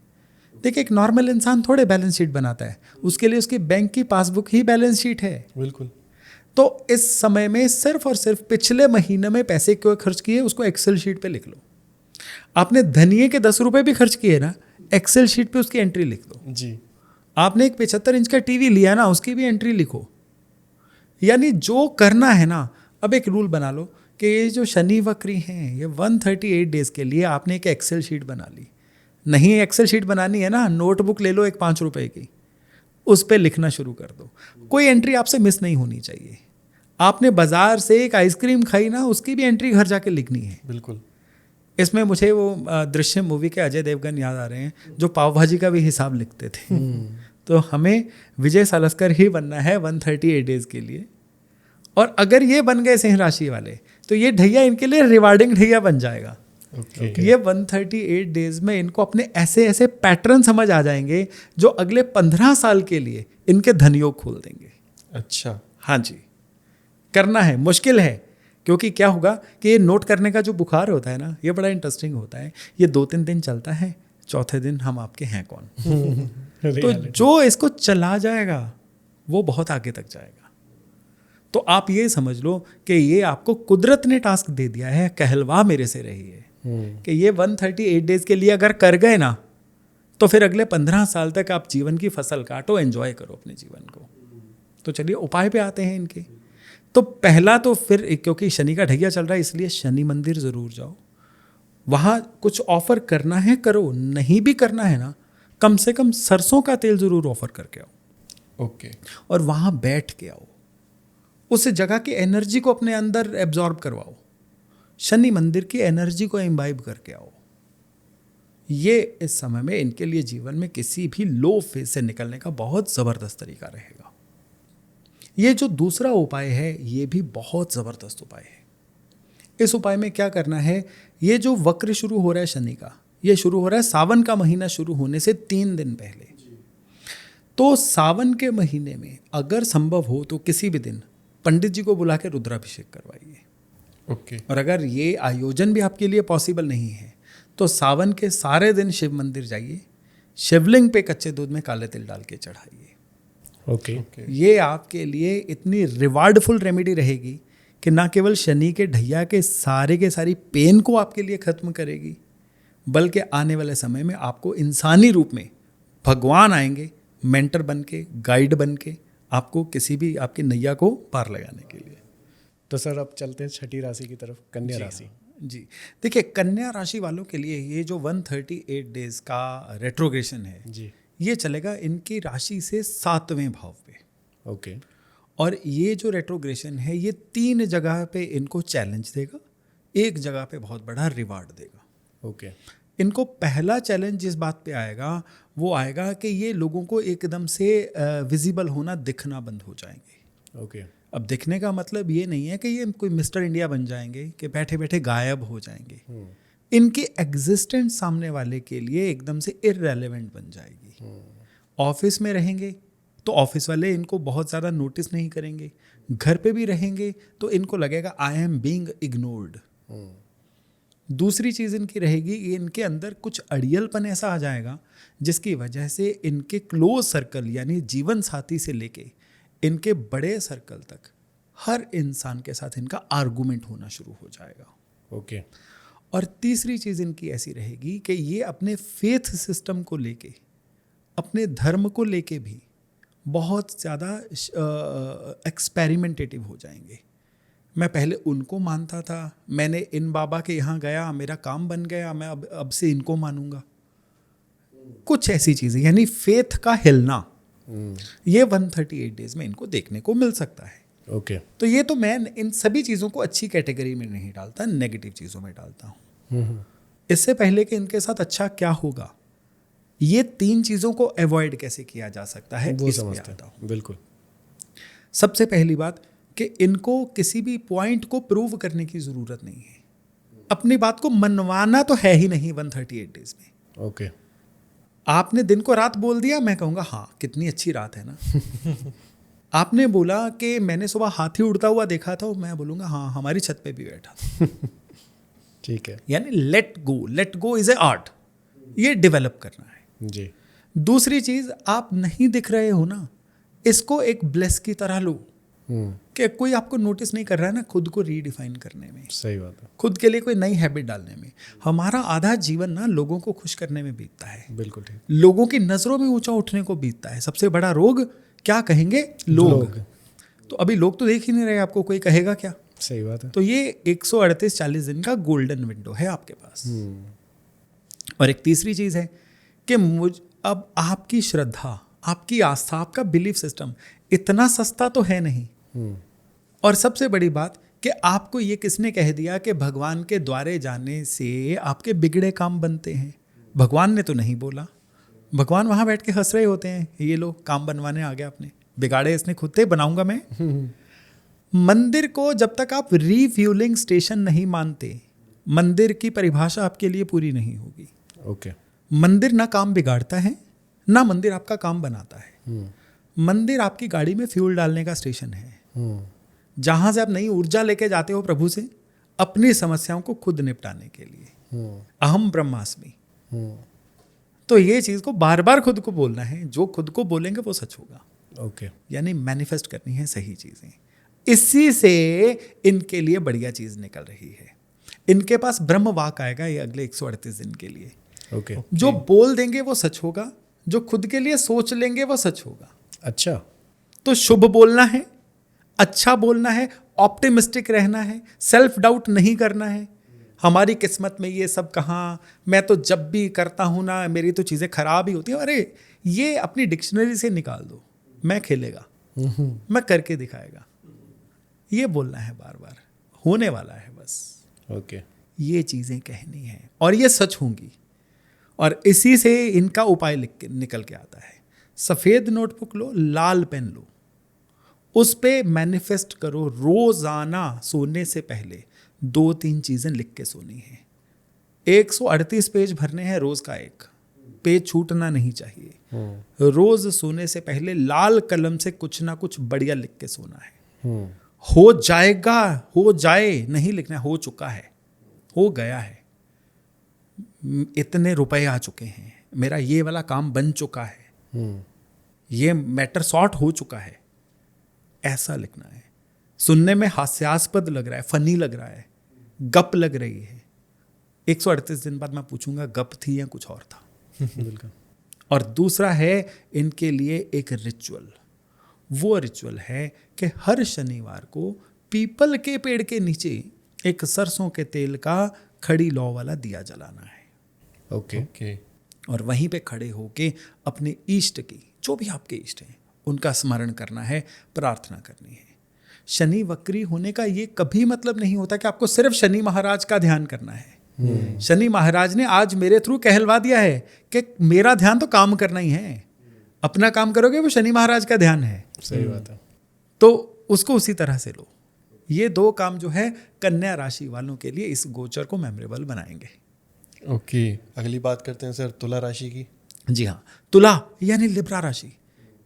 देखिए, एक नॉर्मल इंसान थोड़े बैलेंस शीट बनाता है, उसके लिए उसकी बैंक की पासबुक ही बैलेंस शीट है। बिल्कुल। तो इस समय में सिर्फ और सिर्फ पिछले महीने में पैसे क्यों खर्च किए उसको एक्सेल शीट पे लिख लो। आपने धनिये के 10 रुपए भी खर्च किए ना, एक्सेल शीट पे उसकी एंट्री लिख दो। जी। आपने एक 75 इंच का टीवी लिया ना, उसकी भी एंट्री लिखो। यानी जो करना है ना, अब एक रूल बना लो कि ये जो शनि वक्री हैं, ये 138 डेज के लिए आपने एक एक्सेल शीट बना ली। नहीं एक्सेल शीट बनानी है ना, नोटबुक ले लो एक 5 रुपए की, उस पर लिखना शुरू कर दो। कोई एंट्री आपसे मिस नहीं होनी चाहिए। आपने बाजार से एक आइसक्रीम खाई ना, उसकी भी एंट्री घर जाके लिखनी है। बिल्कुल। इसमें मुझे वो दृश्यम मूवी के अजय देवगन याद आ रहे हैं, जो पाव भाजी का भी हिसाब लिखते थे। तो हमें विजय सालस्कर ही बनना है 138 डेज के लिए। और अगर ये बन गए सिंह राशि वाले, तो ये ढैया इनके लिए रिवार्डिंग ढैया बन जाएगा। ओके। ये 138 डेज में इनको अपने ऐसे ऐसे पैटर्न समझ आ जाएंगे जो अगले 15 साल के लिए इनके धनयोग खोल देंगे। अच्छा। हाँ जी, करना है, मुश्किल है, क्योंकि क्या होगा कि ये नोट करने का जो बुखार होता है ना, ये बड़ा इंटरेस्टिंग होता है। ये 2-3 दिन चलता है, चौथे दिन हम आपके हैं कौन। तो जो इसको चला जाएगा वो बहुत आगे तक जाएगा। तो आप ये समझ लो कि ये आपको कुदरत ने टास्क दे दिया है, कहलवा मेरे से रही है कि ये 138 डेज के लिए अगर कर गए ना, तो फिर अगले 15 साल तक आप जीवन की फसल काटो, एंजॉय करो अपने जीवन को। तो चलिए उपाय पे आते हैं इनके। तो पहला तो फिर, क्योंकि शनि का ढैया चल रहा है, इसलिए शनि मंदिर ज़रूर जाओ। वहाँ कुछ ऑफर करना है करो, नहीं भी करना है ना, कम से कम सरसों का तेल ज़रूर ऑफर करके आओ। ओके। और वहाँ बैठ के आओ, उस जगह की एनर्जी को अपने अंदर एब्जॉर्ब करवाओ, शनि मंदिर की एनर्जी को इम्बाइब करके आओ। ये इस समय में इनके लिए जीवन में किसी भी लो फेज से निकलने का बहुत ज़बरदस्त तरीका रहेगा। ये जो दूसरा उपाय है, ये भी बहुत ज़बरदस्त उपाय है। इस उपाय में क्या करना है, ये जो वक्र शुरू हो रहा है शनि का, ये शुरू हो रहा है सावन का महीना शुरू होने से 3 दिन पहले। तो सावन के महीने में अगर संभव हो तो किसी भी दिन पंडित जी को बुला के रुद्राभिषेक करवाइए। ओके। और अगर ये आयोजन भी आपके लिए पॉसिबल नहीं है, तो सावन के सारे दिन शिव मंदिर जाइए, शिवलिंग पे कच्चे दूध में काले तिल डाल के चढ़ाइए। ओके। ये आपके लिए इतनी रिवार्डफुल रेमेडी रहेगी कि ना केवल शनि के ढैया के सारी पेन को आपके लिए खत्म करेगी, बल्कि आने वाले समय में आपको इंसानी रूप में भगवान आएंगे, मेंटर बन के, गाइड बन के, आपको किसी भी आपकी नैया को पार लगाने के लिए। तो सर अब चलते हैं छठी राशि की तरफ, कन्या जी राशि। हाँ, जी देखिए, कन्या राशि वालों के लिए ये जो 138 डेज का रेट्रोग्रेशन है, जी। ये चलेगा इनकी राशि से 7वें भाव पे। ओके। और ये जो रेट्रोग्रेशन है ये 3 जगह पे इनको चैलेंज देगा, एक जगह पे बहुत बड़ा रिवार्ड देगा। ओके। इनको पहला चैलेंज जिस बात पे आएगा वो आएगा कि ये लोगों को एकदम से विजिबल होना, दिखना बंद हो जाएंगे। ओके। अब दिखने का मतलब ये नहीं है कि ये कोई मिस्टर इंडिया बन जाएंगे, कि बैठे बैठे गायब हो जाएंगे। इनकी एग्जिस्टेंस सामने वाले के लिए एकदम से इररेलेवेंट बन जाएगी। ऑफिस में रहेंगे तो ऑफिस वाले इनको बहुत ज़्यादा नोटिस नहीं करेंगे, घर पे भी रहेंगे तो इनको लगेगा आई एम बीइंग इग्नोर्ड। दूसरी चीज़ इनकी रहेगी, इनके अंदर कुछ अड़ियलपन ऐसा आ जाएगा जिसकी वजह से इनके क्लोज सर्कल यानी जीवन साथी से लेके इनके बड़े सर्कल तक हर इंसान के साथ इनका आर्गुमेंट होना शुरू हो जाएगा। ओके। और तीसरी चीज़ इनकी ऐसी रहेगी कि ये अपने फेथ सिस्टम को लेके, अपने धर्म को लेके भी बहुत ज़्यादा एक्सपेरिमेंटेटिव हो जाएंगे। मैं पहले उनको मानता था, मैंने इन बाबा के यहाँ गया, मेरा काम बन गया, मैं अब से इनको मानूंगा। कुछ ऐसी चीज़ें यानी फेथ का हिलना, ये 138 डेज में इनको देखने को मिल सकता है। ओके। तो ये तो मैं इन सभी चीज़ों को अच्छी कैटेगरी में नहीं डालता, नेगेटिव चीज़ों में डालता हूँ। इससे पहले कि इनके साथ अच्छा क्या होगा, ये 3 चीज़ों को अवॉइड कैसे किया जा सकता है वो इस पे समझते आता हूँ। हैं। बिल्कुल। सबसे पहली बात कि इनको किसी भी पॉइंट को प्रूव करने की ज़रूरत नहीं है। अपनी बात को मनवाना तो है ही नहीं 138 डेज में। ओके। आपने दिन को रात बोल दिया, मैं कहूँगा हाँ कितनी अच्छी रात है ना। आपने बोला कि मैंने सुबह हाथी उड़ता हुआ देखा था, मैं बोलूँगा हाँ हमारी छत पे भी बैठा था। ठीक है। यानी let go is a art, ये डेवलप करना है। जी। दूसरी चीज़, आप नहीं दिख रहे हो ना, इसको एक ब्लेस की तरह लो कि कोई आपको नोटिस नहीं कर रहा है ना, खुद को रीडिफाइन करने में, सही बात है। खुद के लिए कोई नई हैबिट डालने में। हमारा आधा जीवन ना लोगों को खुश करने में बीतता है, बिल्कुल ठीक। लोगों की नज़रों में ऊंचा उठने को बीतता है। सबसे बड़ा रोग क्या कहेंगे लोग। तो अभी लोग तो देख ही नहीं रहे, आपको कोई कहेगा क्या। सही बात है। तो ये 138-40 दिन का गोल्डन विंडो है आपके पास। और एक तीसरी चीज़ है कि अब आपकी श्रद्धा, आपकी आस्था, आपका बिलीफ सिस्टम इतना सस्ता तो है नहीं। और सबसे बड़ी बात कि आपको ये किसने कह दिया कि भगवान के द्वारे जाने से आपके बिगड़े काम बनते हैं। भगवान ने तो नहीं बोला, भगवान वहाँ बैठ के हंस रहे होते हैं, ये लो काम बनवाने आ गया, आपने बिगाड़े इसने खुद थे, बनाऊंगा मैं। मंदिर को जब तक आप रीफ्यूलिंग स्टेशन नहीं मानते, मंदिर की परिभाषा आपके लिए पूरी नहीं होगी। ओके। मंदिर ना काम बिगाड़ता है, ना मंदिर आपका काम बनाता है। मंदिर आपकी गाड़ी में फ्यूल डालने का स्टेशन है, जहां से आप नई ऊर्जा लेके जाते हो प्रभु से अपनी समस्याओं को खुद निपटाने के लिए। अहम ब्रह्मास्मि। तो ये चीज़ को बार बार खुद को बोलना है, जो खुद को बोलेंगे वो सच होगा। ओके। यानी मैनिफेस्ट करनी है सही चीज़ें। इसी से इनके लिए बढ़िया चीज़ निकल रही है। इनके पास ब्रह्म वाक आएगा ये अगले 138 दिन के लिए। ओके। जो बोल देंगे वो सच होगा, जो खुद के लिए सोच लेंगे वो सच होगा। अच्छा। तो शुभ बोलना है, अच्छा बोलना है, ऑप्टिमिस्टिक रहना है, सेल्फ डाउट नहीं करना है। हमारी किस्मत में ये सब कहाँ, मैं तो जब भी करता हूँ ना मेरी तो चीज़ें खराब ही होती हैं। अरे ये अपनी डिक्शनरी से निकाल दो, मैं खेलेगा, मैं करके दिखाएगा, ये बोलना है बार बार, होने वाला है बस। ओके। ये चीज़ें कहनी है और ये सच होंगी। और इसी से इनका उपाय निकल के आता है। सफ़ेद नोटबुक लो, लाल पेन लो, उस पे मैनिफेस्ट करो, रोज़ाना सोने से पहले 2-3 चीज़ें लिख के सोनी है। 138 पेज भरने हैं, रोज़ का एक पेज छूटना नहीं चाहिए। रोज़ सोने से पहले लाल कलम से कुछ ना कुछ बढ़िया लिख के सोना है। हो जाएगा, हो जाए नहीं लिखना, हो चुका है, हो गया है, इतने रुपए आ चुके हैं, मेरा ये वाला काम बन चुका है, ये मैटर सॉर्ट हो चुका है, ऐसा लिखना है। सुनने में हास्यास्पद लग रहा है, फनी लग रहा है, गप लग रही है, 138 दिन बाद मैं पूछूंगा गप थी या कुछ और था। बिल्कुल। और दूसरा है इनके लिए एक रिचुअल। वो रिचुअल है कि हर शनिवार को पीपल के पेड़ के नीचे एक सरसों के तेल का खड़ी लौ वाला दिया जलाना है। ओके ओके और वहीं पे खड़े होके अपने इष्ट की, जो भी आपके इष्ट हैं, उनका स्मरण करना है, प्रार्थना करनी है। शनि वक्री होने का ये कभी मतलब नहीं होता कि आपको सिर्फ शनि महाराज का ध्यान करना है। शनि महाराज ने आज मेरे थ्रू कहलवा दिया है कि मेरा ध्यान तो काम करना ही है, अपना काम करोगे वो शनि महाराज का ध्यान है। सही बात है। तो उसको उसी तरह से लो। ये दो काम जो है कन्या राशि वालों के लिए इस गोचर को मेमोरेबल बनाएंगे। ओके अगली बात करते हैं सर तुला राशि की। जी हाँ, तुला यानी लिब्रा राशि,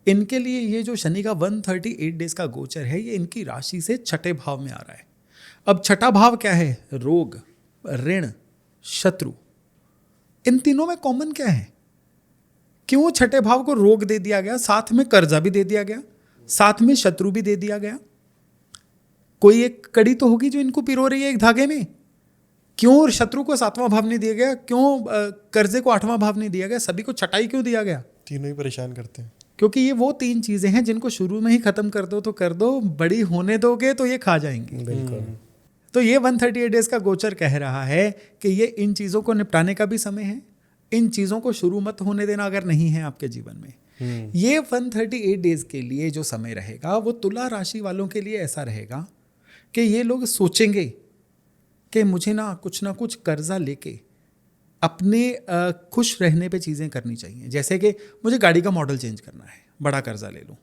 इनके लिए ये जो शनि का 138 डेज का गोचर है, ये इनकी राशि से छठे भाव में आ रहा है। अब छठा भाव क्या है? रोग, ऋण, शत्रु। इन तीनों में कॉमन क्या है? क्यों छठे भाव को रोग दे दिया गया, साथ में कर्जा भी दे दिया गया, साथ में शत्रु भी दे दिया गया? कोई एक कड़ी तो होगी जो इनको पिरो रही है एक धागे में। क्यों शत्रु को 7वां भाव नहीं दिया गया? क्यों कर्जे को 8वां भाव नहीं दिया गया? सभी को छठाई क्यों दिया गया? तीनों ही परेशान करते हैं। क्योंकि ये वो 3 चीजें हैं जिनको शुरू में ही खत्म कर दो तो कर दो, बड़ी होने दोगे तो ये खा जाएंगी। बिल्कुल। तो ये 138 डेज का गोचर कह रहा है कि ये इन चीजों को निपटाने का भी समय है। इन चीजों को शुरू मत होने देना अगर नहीं है आपके जीवन में। ये 138 डेज के लिए जो समय रहेगा वो तुला राशि वालों के लिए ऐसा रहेगा कि ये लोग सोचेंगे कि मुझे ना कुछ कर्जा लेके अपने खुश रहने पे चीज़ें करनी चाहिए। जैसे कि मुझे गाड़ी का मॉडल चेंज करना है, बड़ा कर्जा ले लूँ।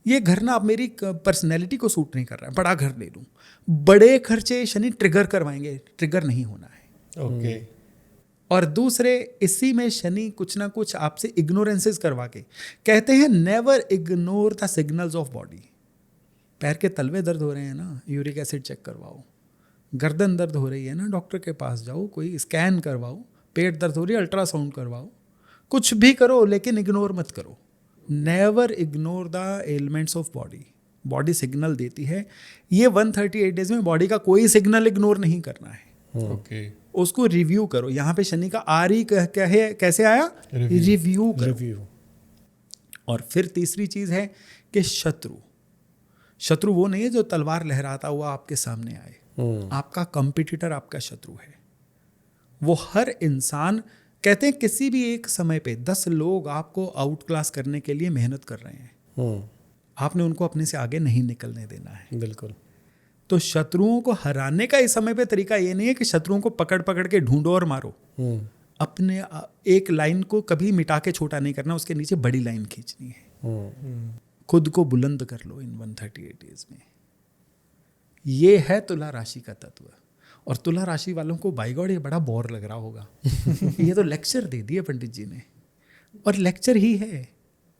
ये घर ना अब मेरी पर्सनैलिटी को सूट नहीं कर रहा है, बड़ा घर ले लूँ। बड़े खर्चे शनि ट्रिगर करवाएंगे, ट्रिगर नहीं होना है। ओके और दूसरे, इसी में शनि कुछ ना कुछ आपसे इग्नोरेंसेस करवा के कहते हैं never ignore the signals of body. पैर के तलवे दर्द हो रहे हैं ना, यूरिक एसिड चेक करवाओ। गर्दन दर्द हो रही है ना, डॉक्टर के पास जाओ, कोई स्कैन करवाओ। पेट दर्द हो रही है, अल्ट्रासाउंड करवाओ। कुछ भी करो लेकिन इग्नोर मत करो। Never ignore the elements of body. Body signal देती है। ये 138 डेज में बॉडी का कोई सिग्नल इग्नोर नहीं करना है। ओके उसको रिव्यू करो। यहाँ पे शनि का आर ही कैसे आया? रिव्यू करो। रिव्यू। और फिर तीसरी चीज है कि शत्रु वो नहीं है जो तलवार लहराता हुआ आपके सामने आए। आपका कंपटीटर आपका शत्रु है। वो हर इंसान, कहते हैं किसी भी एक समय पे 10 लोग आपको आउट क्लास करने के लिए मेहनत कर रहे हैं। आपने उनको अपने से आगे नहीं निकलने देना है। बिल्कुल। तो शत्रुओं को हराने का इस समय पे तरीका ये नहीं है कि शत्रुओं को पकड़ पकड़ के ढूंढो और मारो। अपने एक लाइन को कभी मिटा के छोटा नहीं करना, उसके नीचे बड़ी लाइन खींचनी है। खुद को बुलंद कर लो इन 138 डेज में। ये है तुला राशि का तत्व। और तुला राशि वालों को बाय गॉड ये बड़ा बोर लग रहा होगा। ये तो लेक्चर दे दिए पंडित जी ने, और लेक्चर ही है।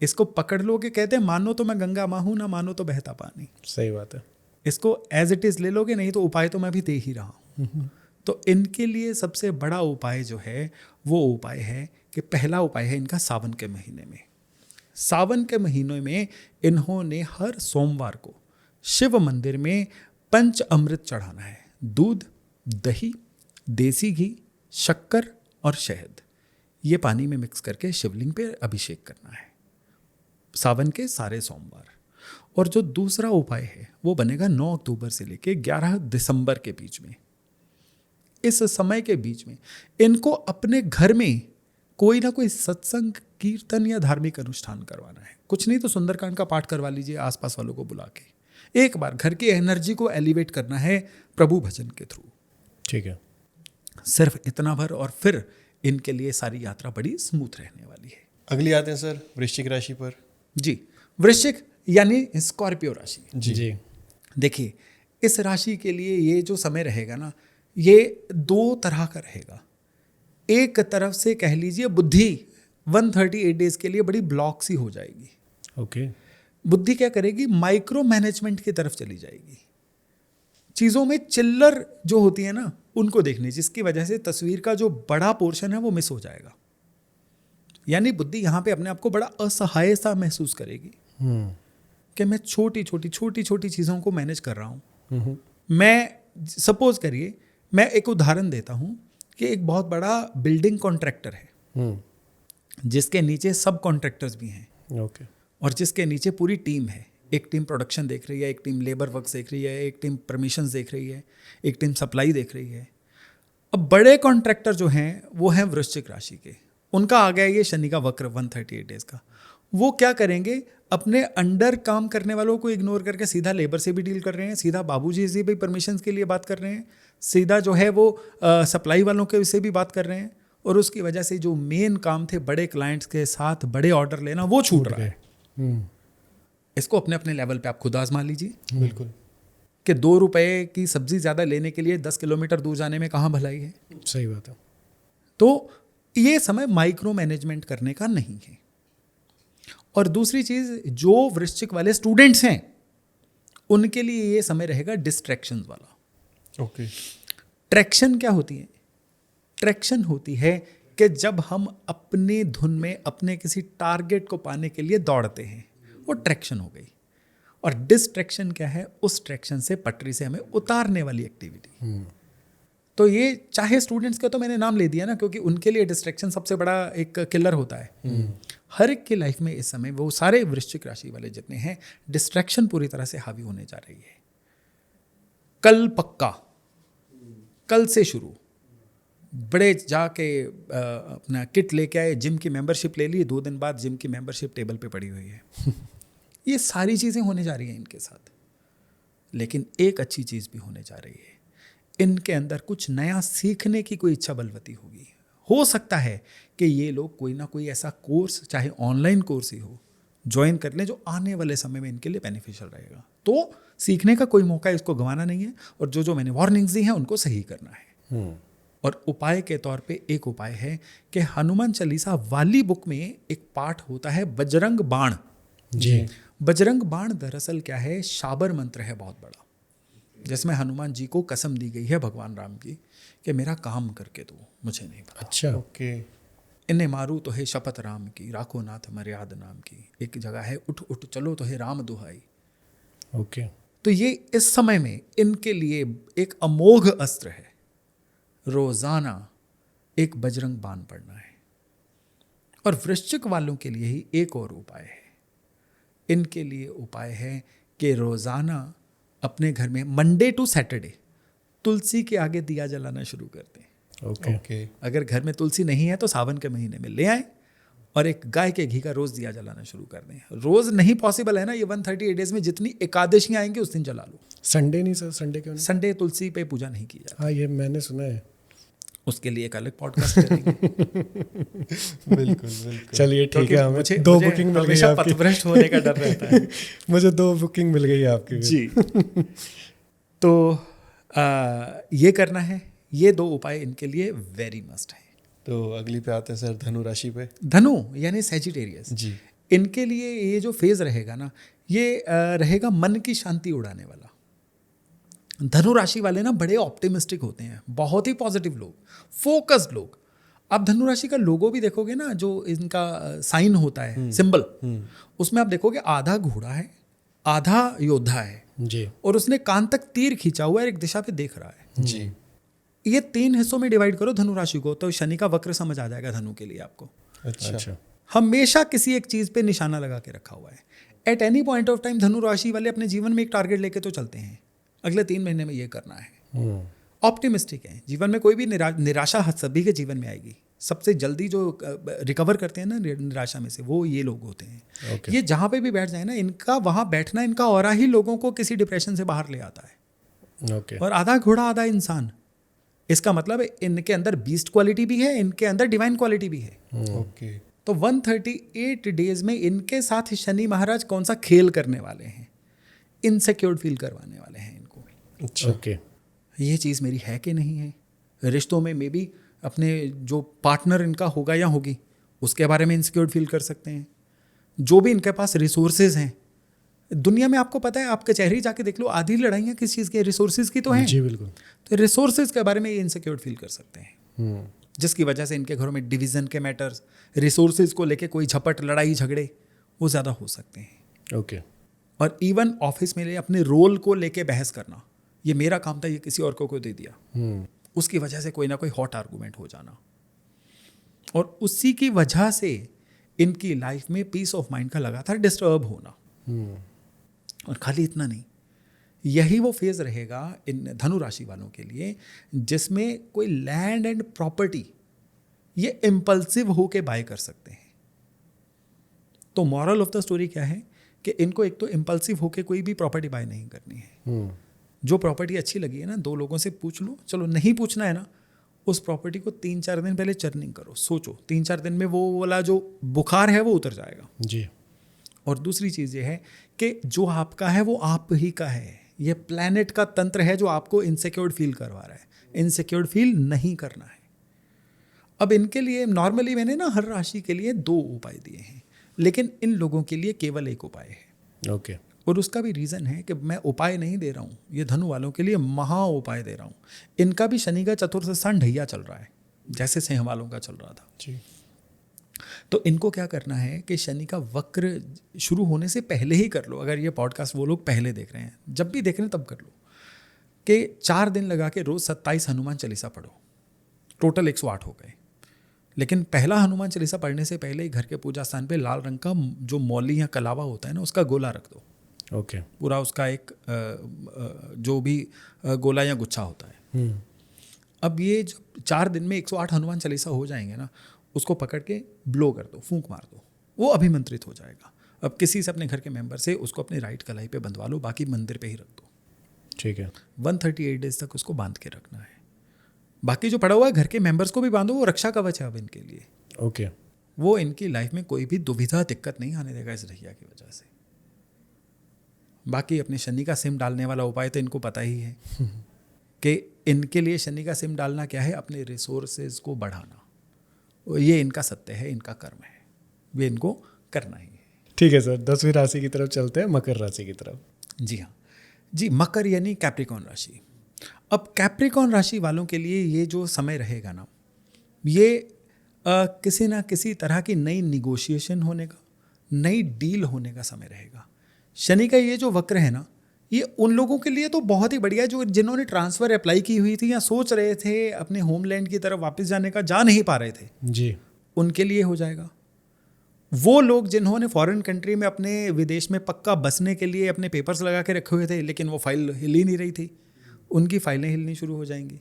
इसको पकड़ लो कि कहते हैं मानो तो मैं गंगा माँ हूं, ना मानो तो बहता पानी। सही बात है। इसको एज इट इज ले लोगे, नहीं तो उपाय तो मैं भी दे ही रहा हूँ। तो इनके लिए सबसे बड़ा उपाय जो है वो उपाय है कि पहला उपाय है इनका सावन के महीने में। सावन के महीने में इन्होंने हर सोमवार को शिव मंदिर में पंच अमृत चढ़ाना है। दूध, दही, देसी घी, शक्कर और शहद, ये पानी में मिक्स करके शिवलिंग पे अभिषेक करना है सावन के सारे सोमवार। और जो दूसरा उपाय है वो बनेगा 9 अक्टूबर से लेके 11 दिसंबर के बीच में। इस समय के बीच में इनको अपने घर में कोई ना कोई सत्संग, कीर्तन या धार्मिक अनुष्ठान करवाना है। कुछ नहीं तो सुंदरकांड का पाठ करवा लीजिए आसपास वालों को बुला के। एक बार घर की एनर्जी को एलिवेट करना है प्रभु भजन के थ्रू। ठीक है। सिर्फ इतना भर, और फिर इनके लिए सारी यात्रा बड़ी स्मूथ रहने वाली है। अगली आते हैं सर वृश्चिक राशि पर। जी, वृश्चिक यानी स्कॉर्पियो राशि। जी। देखिए, इस राशि के लिए ये जो समय रहेगा ना, ये 2 तरह का रहेगा। एक तरफ से कह लीजिए बुद्धि 138 डेज के लिए बड़ी ब्लॉक सी हो जाएगी। ओके। बुद्धि क्या करेगी? माइक्रो मैनेजमेंट की तरफ चली जाएगी। चीज़ों में चिल्लर जो होती है ना, उनको देखने, जिसकी वजह से तस्वीर का जो बड़ा पोर्शन है वो मिस हो जाएगा। यानी बुद्धि यहाँ पे अपने आप को बड़ा असहाय सा महसूस करेगी कि मैं छोटी छोटी चीज़ों को मैनेज कर रहा हूँ। मैं सपोज करिए, मैं एक उदाहरण देता हूँ कि एक बहुत बड़ा बिल्डिंग कॉन्ट्रैक्टर है जिसके नीचे सब कॉन्ट्रैक्टर्स भी हैं। ओके। और जिसके नीचे पूरी टीम है। एक टीम प्रोडक्शन देख रही है, एक टीम लेबर वर्क देख रही है, एक टीम परमिशंस देख रही है, एक टीम सप्लाई देख रही है। अब बड़े कॉन्ट्रैक्टर जो हैं वो हैं वृश्चिक राशि के, उनका आ गया ये शनि का वक्र 138 डेज का। वो क्या करेंगे, अपने अंडर काम करने वालों को इग्नोर करके सीधा लेबर से भी डील कर रहे हैं, सीधा बाबूजी से भी परमिशन के लिए बात कर रहे हैं, सीधा जो है वो सप्लाई वालों के से भी बात कर रहे हैं, और उसकी वजह से जो मेन काम थे बड़े क्लाइंट्स के साथ बड़े ऑर्डर लेना वो छूट रहा है। इसको अपने अपने लेवल पे आप खुद आजमा लीजिए। बिल्कुल। कि 2 रुपए की सब्जी ज़्यादा लेने के लिए 10 किलोमीटर दूर जाने में कहाँ भलाई है। सही बात है। तो ये समय माइक्रो मैनेजमेंट करने का नहीं है। और दूसरी चीज़, जो वृश्चिक वाले स्टूडेंट्स हैं उनके लिए ये समय रहेगा डिस्ट्रैक्शंस वाला। ओके। ट्रैक्शन क्या होती है? ट्रैक्शन होती है कि जब हम अपनी धुन में अपने किसी टारगेट को पाने के लिए दौड़ते हैं, वो ट्रैक्शन हो गई। और डिस्ट्रैक्शन क्या है? उस ट्रैक्शन से, पटरी से हमें उतारने वाली एक्टिविटी। तो ये चाहे स्टूडेंट्स का तो मैंने नाम ले दिया ना, क्योंकि उनके लिए डिस्ट्रैक्शन सबसे बड़ा एक किलर होता है। हर एक की लाइफ में इस समय वो सारे वृश्चिक राशि वाले जितने हैं, डिस्ट्रैक्शन पूरी तरह से हावी होने जा रही है। कल पक्का, कल से शुरू, बड़े जाके अपना किट लेके आए, जिम की मेंबरशिप ले ली, 2 दिन बाद जिम की मेंबरशिप टेबल पे पड़ी हुई है। ये सारी चीज़ें होने जा रही हैं इनके साथ। लेकिन एक अच्छी चीज़ भी होने जा रही है, इनके अंदर कुछ नया सीखने की कोई इच्छा बलवती होगी। हो सकता है कि ये लोग कोई ना कोई ऐसा कोर्स, चाहे ऑनलाइन कोर्स ही हो, ज्वाइन कर लें जो आने वाले समय में इनके लिए बेनिफिशियल रहेगा। तो सीखने का कोई मौका इसको गंवाना नहीं है, और जो मैंने वार्निंग्स दी हैं उनको सही करना है। और उपाय के तौर पे एक उपाय है कि हनुमान चालीसा वाली बुक में एक पाठ होता है बजरंग बाण। जी। बजरंग बाण दरअसल क्या है? शाबर मंत्र है बहुत बड़ा, जिसमें हनुमान जी को कसम दी गई है भगवान राम की कि मेरा काम करके दो, मुझे नहीं पता। अच्छा। ओके। इन्हें मारू तो है शपथ राम की, राखो नाथ मर्याद नाम की। एक जगह है उठ उठ चलो तो है राम दुहाई। ओके। तो ये इस समय में इनके लिए एक अमोघ अस्त्र है। रोजाना एक बजरंग बाण पढ़ना है। और वृश्चिक वालों के लिए ही एक और उपाय है। इनके लिए उपाय है कि रोजाना अपने घर में मंडे टू सैटरडे तुलसी के आगे दिया जलाना शुरू कर दें। ओके। ओके। अगर घर में तुलसी नहीं है तो सावन के महीने में ले आए और एक गाय के घी का रोज दिया जलाना शुरू कर दें। रोज नहीं पॉसिबल है ना, ये 138 डेज में जितनी एकादशियां आएंगी उस दिन जला लो। संडे नहीं सर? संडे क्यों नहीं? संडे तुलसी पे पूजा नहीं की जाती। हाँ, ये मैंने सुना है। उसके लिए एक अलग पॉडकास्ट करेंगे। बिल्कुल बिल्कुल। चलिए ठीक है, हमें मुझे 2 मुझे बुकिंग मिल गई हमेशा आपकी। पथभ्रष्ट होने का डर रहता है। मुझे 2 बुकिंग मिल गई आपकी। जी। तो ये करना है, ये 2 उपाय इनके लिए वेरी मस्ट है। तो अगली पे आते हैं सर, धनु राशि पे। धनु यानी सैजिटेरियस, जी। इनके लिए ये जो फेज रहेगा ना, ये रहेगा मन की शांति उड़ाने वाला। धनु राशि वाले ना बड़े ऑप्टिमिस्टिक होते हैं, बहुत ही पॉजिटिव लोग, फोकस्ड लोग। आप धनु राशि का लोगो भी देखोगे ना, जो इनका साइन होता है, सिंबल, उसमें आप देखोगे आधा घोड़ा है, आधा योद्धा है, जी। और उसने कान तक तीर खींचा हुआ है, एक दिशा पे देख रहा है। जी। ये 3 हिस्सों में डिवाइड करो धनु राशि को, तो शनि का वक्र समझ आ जाएगा धनु के लिए आपको। अच्छा। हमेशा किसी एक चीज पे निशाना लगा के रखा हुआ है। At any point of time धनु राशि वाले अपने जीवन में एक टारगेट लेके तो चलते हैं, अगले 3 महीने में ये करना है। ऑप्टिमिस्टिक है, जीवन में कोई भी निराशा सभी के जीवन में आएगी। सबसे जल्दी जो रिकवर करते हैं ना निराशा में से, वो ये लोग होते हैं। Okay. ये जहाँ पे भी बैठ जाए ना, इनका वहाँ बैठना, इनका ऑरा ही लोगों को किसी डिप्रेशन से बाहर ले आता है। ओके। और आधा घोड़ा आधा इंसान, इसका मतलब इनके अंदर बीस्ट क्वालिटी भी है, इनके अंदर डिवाइन क्वालिटी भी है। ओके। तो 138 डेज में इनके साथ शनि महाराज कौन सा खेल करने वाले हैं? इनसिक्योर फील करवाने वाले हैं इनको। अच्छा। ओके। ये चीज़ मेरी है कि नहीं है? रिश्तों में मे बी अपने जो पार्टनर इनका होगा या होगी, उसके बारे में इनसिक्योर फील कर सकते हैं। जो भी इनके पास रिसोर्सेज हैं दुनिया में, आपको पता है, आप कचहरी जाके देख लो, आधी लड़ाइयाँ किस चीज़ की? रिसोर्सेज की तो हैं। जी बिल्कुल। तो रिसोर्सेज के बारे में ये इनसिक्योर फील कर सकते हैं, जिसकी वजह से इनके घरों में डिवीज़न के मैटर्स, रिसोर्सेज को लेके कोई झपट, लड़ाई झगड़े, वो ज़्यादा हो सकते हैं। ओके। और इवन ऑफिस में अपने रोल को लेके बहस करना, ये मेरा काम था, ये किसी और को दे दिया, उसकी वजह से कोई ना कोई हॉट आर्गूमेंट हो जाना, और उसी की वजह से इनकी लाइफ में पीस ऑफ माइंड का लगातार डिस्टर्ब होना। और खाली इतना नहीं, यही वो फेज रहेगा इन धनु राशि वालों के लिए जिसमें कोई लैंड एंड प्रॉपर्टी ये इम्पल्सिव होके बाय कर सकते हैं। तो मॉरल ऑफ द स्टोरी क्या है कि इनको एक तो इम्पल्सिव होके कोई भी प्रॉपर्टी बाय नहीं करनी है। जो प्रॉपर्टी अच्छी लगी है ना, 2 लोगों से पूछ लो, चलो नहीं पूछना है ना, उस प्रॉपर्टी को 3-4 दिन पहले चर्निंग करो, सोचो, 3-4 दिन में वो वाला जो बुखार है वो उतर जाएगा जी। और दूसरी चीज़ ये है कि जो आपका है वो आप ही का है। ये प्लैनेट का तंत्र है जो आपको इनसिक्योर्ड फील करवा रहा है, इनसिक्योर्ड फील नहीं करना है। अब इनके लिए नॉर्मली मैंने ना हर राशि के लिए 2 उपाय दिए हैं, लेकिन इन लोगों के लिए केवल 1 उपाय है। ओके। और उसका भी रीज़न है कि मैं उपाय नहीं दे रहा हूँ, ये धनु वालों के लिए महा उपाय दे रहा हूँ। इनका भी शनि का चतुर्थ स्थान ढैया चल रहा है, जैसे सिंह वालों का चल रहा था जी। तो इनको क्या करना है कि शनि का वक्र शुरू होने से पहले ही कर लो। अगर ये पॉडकास्ट वो लोग पहले देख रहे हैं, जब भी देख रहे हैं तब कर लो कि 4 दिन लगा के रोज़ 27 हनुमान चालीसा पढ़ो, टोटल 108 हो गए। लेकिन पहला हनुमान चालीसा पढ़ने से पहले ही घर के पूजा स्थान पे लाल रंग का जो मौली या कलावा होता है ना, उसका गोला रख दो। ओके। पूरा उसका एक जो भी गोला या गुच्छा होता है। अब ये जब 4 दिन में 108 हनुमान चालीसा हो जाएंगे ना, उसको पकड़ के ब्लो कर दो, फूंक मार दो, वो अभिमंत्रित हो जाएगा। अब किसी से अपने घर के मेंबर से उसको अपनी राइट कलाई पे बंधवा लो, बाकी मंदिर पे ही रख दो। ठीक है। 138 डेज तक उसको बांध के रखना है। बाकी जो पड़ा हुआ है घर के मेंबर्स को भी बांधो, वो रक्षा कवच है अब इनके लिए। ओके। वो इनकी लाइफ में कोई भी दुविधा दिक्कत नहीं आने देगा इस ढैया की वजह से। बाकी अपने शनि का सिम डालने वाला उपाय तो इनको पता ही है कि इनके लिए शनि का सिम डालना क्या है, अपने रिसोर्सेज को बढ़ाना। ये इनका सत्य है, इनका कर्म है, ये इनको करना ही है। ठीक है सर, 10वीं राशि की तरफ चलते हैं, मकर राशि की तरफ। जी हाँ जी, मकर यानी कैप्रिकॉर्न राशि। अब कैप्रिकॉर्न राशि वालों के लिए ये जो समय रहेगा ना, ये किसी ना किसी तरह की नई निगोशिएशन होने का, नई डील होने का समय रहेगा। शनि का ये जो वक्र है ना, ये उन लोगों के लिए तो बहुत ही बढ़िया है जो जिन्होंने ट्रांसफ़र अप्लाई की हुई थी या सोच रहे थे अपने होमलैंड की तरफ वापस जाने का, जा नहीं पा रहे थे जी। उनके लिए हो जाएगा। वो लोग जिन्होंने फॉरेन कंट्री में अपने विदेश में पक्का बसने के लिए अपने पेपर्स लगा के रखे हुए थे लेकिन वो फाइल हिल ही नहीं रही थी, उनकी फाइलें हिलनी शुरू हो जाएंगी।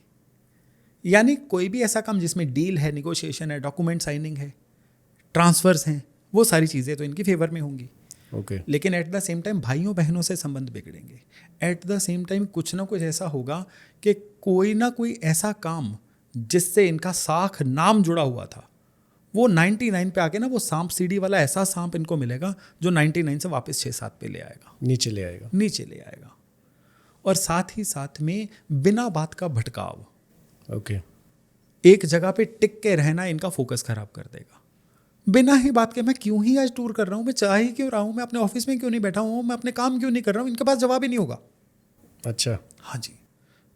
यानी कोई भी ऐसा काम जिसमें डील है, निगोशिएशन है, डॉक्यूमेंट साइनिंग है, ट्रांसफर्स हैं, वो सारी चीज़ें तो इनकी फेवर में होंगी। ओके। लेकिन एट द सेम टाइम भाइयों बहनों से संबंध बिगड़ेंगे। एट द सेम टाइम कुछ ना कुछ ऐसा होगा कि कोई ना कोई ऐसा काम जिससे इनका साख नाम जुड़ा हुआ था, वो 99 पे आके ना वो सांप सीढ़ी वाला ऐसा सांप इनको मिलेगा जो 99 से वापस 6-7 पे ले आएगा, नीचे ले आएगा। और साथ ही साथ में बिना बात का भटकाव, ओके। एक जगह पे टिक के रहना इनका फोकस खराब कर देगा। बिना ही बात के मैं क्यों ही आज टूर कर रहा हूँ, मैं चाह ही क्यों रहा हूँ, मैं अपने ऑफिस में क्यों नहीं बैठा हूँ, मैं अपने काम क्यों नहीं कर रहा हूँ, इनके पास जवाब ही नहीं होगा। अच्छा। हाँ जी।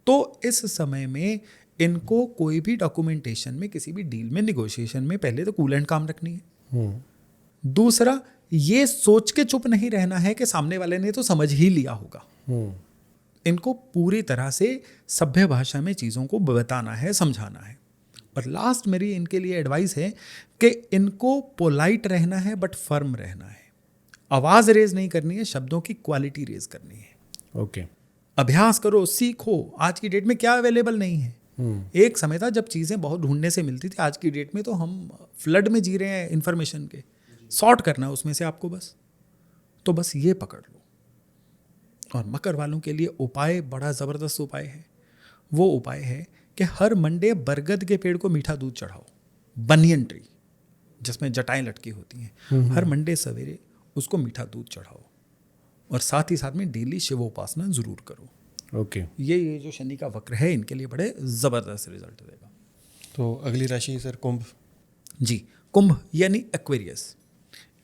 तो इस समय में इनको कोई भी डॉक्यूमेंटेशन में, किसी भी डील में, निगोशिएशन में पहले तो कूल एंड काम रखनी है। दूसरा, ये सोच के चुप नहीं रहना है कि सामने वाले ने तो समझ ही लिया होगा। इनको पूरी तरह से सभ्य भाषा में चीज़ों को बताना है, समझाना है। और लास्ट मेरी इनके लिए एडवाइस है कि इनको पोलाइट रहना है बट फर्म रहना है। आवाज़ रेज नहीं करनी है, शब्दों की क्वालिटी रेज करनी है। ओके। अभ्यास करो, सीखो। आज की डेट में क्या अवेलेबल नहीं है। एक समय था जब चीज़ें बहुत ढूंढने से मिलती थी, आज की डेट में तो हम फ्लड में जी रहे हैं इन्फॉर्मेशन के। सॉर्ट करना है उसमें से आपको बस, तो बस ये पकड़ लो। और मकर वालों के लिए उपाय बड़ा ज़बरदस्त उपाय है। वो उपाय है कि हर मंडे बरगद के पेड़ को मीठा दूध चढ़ाओ, बनियन ट्री जिसमें जटाएं लटकी होती हैं, हर मंडे सवेरे उसको मीठा दूध चढ़ाओ। और साथ ही साथ में डेली शिवोपासना ज़रूर करो। ओके। ये जो शनि का वक्र है इनके लिए बड़े ज़बरदस्त रिजल्ट देगा। तो अगली राशि सर कुंभ। जी, कुंभ यानी एक्वेरियस।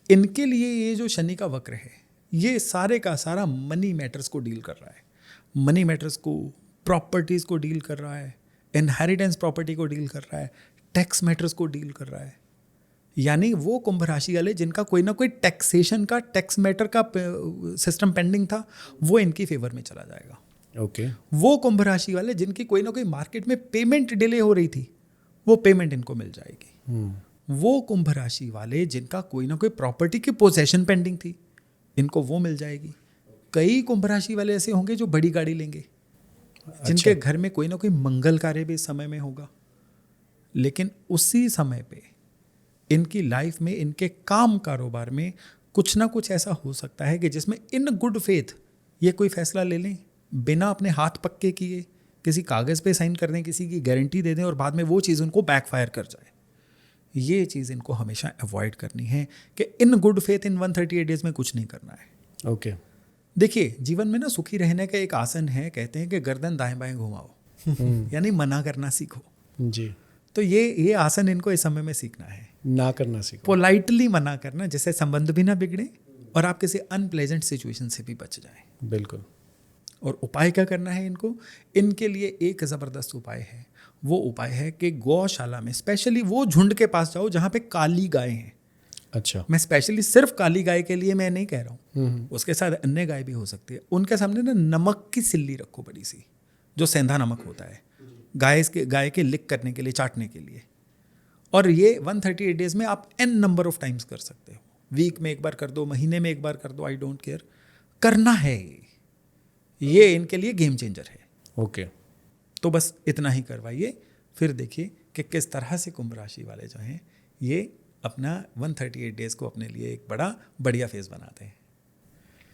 इनके लिए ये जो शनि का वक्र है, ये सारे का सारा मनी मैटर्स को डील कर रहा है। मनी मैटर्स को, प्रॉपर्टीज़ को डील कर रहा है, इनहेरिटेंस प्रॉपर्टी को डील कर रहा है, टैक्स मैटर्स को डील कर रहा है। यानी वो कुंभ राशि वाले जिनका कोई ना कोई टैक्सेशन का, टैक्स मैटर का सिस्टम पेंडिंग था, वो इनकी फेवर में चला जाएगा। ओके। वो कुंभ राशि वाले जिनकी कोई ना कोई मार्केट में पेमेंट डिले हो रही थी, वो पेमेंट इनको मिल जाएगी। वो कुंभ राशि वाले जिनका कोई ना कोई प्रॉपर्टी की पोजेशन पेंडिंग थी, इनको वो मिल जाएगी। कई कुंभ राशि वाले ऐसे होंगे जो बड़ी गाड़ी लेंगे, जिनके घर में कोई ना कोई मंगल कार्य भी इस समय में होगा, लेकिन उसी समय पे इनकी लाइफ में, इनके काम कारोबार में कुछ ना कुछ ऐसा हो सकता है कि जिसमें इन गुड फेथ ये कोई फैसला ले लें, बिना अपने हाथ पक्के किए किसी कागज़ पे साइन कर दें, किसी की गारंटी दे दें और बाद में वो चीज़ उनको बैकफायर कर जाए। ये चीज़ इनको हमेशा अवॉइड करनी है कि in good faith in 138 days में कुछ नहीं करना है। ओके। देखिए, जीवन में ना सुखी रहने का एक आसन है, कहते हैं कि गर्दन दाएं बाएं घुमाओ, यानी मना करना सीखो। जी। तो ये आसन इनको इस समय में सीखना है, ना करना सीखो, पोलाइटली मना करना, जिससे संबंध भी ना बिगड़े और आप किसी अनप्लेजेंट सिचुएशन से भी बच जाएं। बिल्कुल। और उपाय क्या करना है इनको? इनके लिए एक ज़बरदस्त उपाय है। वो उपाय है कि गौशाला में स्पेशली वो झुंड के पास जाओ जहाँ पे काली गाय हैं। अच्छा। मैं स्पेशली सिर्फ काली गाय के लिए मैं नहीं कह रहा हूँ, उसके साथ अन्य गाय भी हो सकती है। उनके सामने ना नमक की सिल्ली रखो, बड़ी सी, जो सेंधा नमक होता है, गाय के लिक करने के लिए, चाटने के लिए। और ये 138 डेज में आप n नंबर ऑफ टाइम्स कर सकते हो। वीक में एक बार कर दो, महीने में एक बार कर दो, आई डोंट केयर, करना है। ये इनके लिए गेम चेंजर है। ओके। तो बस इतना ही करवाइए, फिर देखिए कि किस तरह से कुंभ राशि वाले जो हैं ये अपना 138 डेज को अपने लिए एक बड़ा बढ़िया फेज बनाते हैं।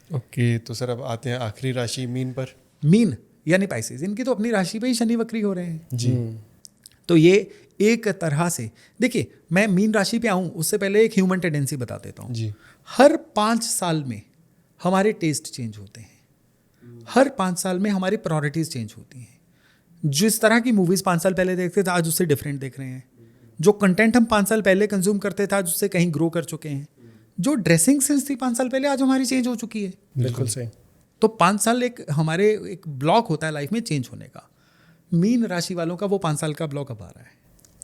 ओके, तो सर अब आते हैं आखिरी राशि मीन पर। मीन यानी पाइसेस, इनकी तो अपनी राशि पे ही शनि वक्री हो रहे हैं जी। तो ये एक तरह से, देखिए मैं मीन राशि पे आऊँ उससे पहले एक ह्यूमन टेंडेंसी बता देता हूँ जी। हर 5 साल में हमारे टेस्ट चेंज होते हैं, हर 5 साल में हमारी प्रायोरिटीज चेंज होती हैं। जिस तरह की मूवीज़ 5 साल पहले देखते थे आज उससे डिफरेंट देख रहे हैं, जो कंटेंट हम 5 साल पहले कंज्यूम करते थे आज उससे कहीं ग्रो कर चुके हैं, जो ड्रेसिंग सेंस थी 5 साल पहले आज हमारी चेंज हो चुकी है। बिल्कुल सही। तो 5 साल एक हमारे एक ब्लॉक होता है लाइफ में चेंज होने का। मीन राशि वालों का वो 5 साल का ब्लॉक अब आ रहा है।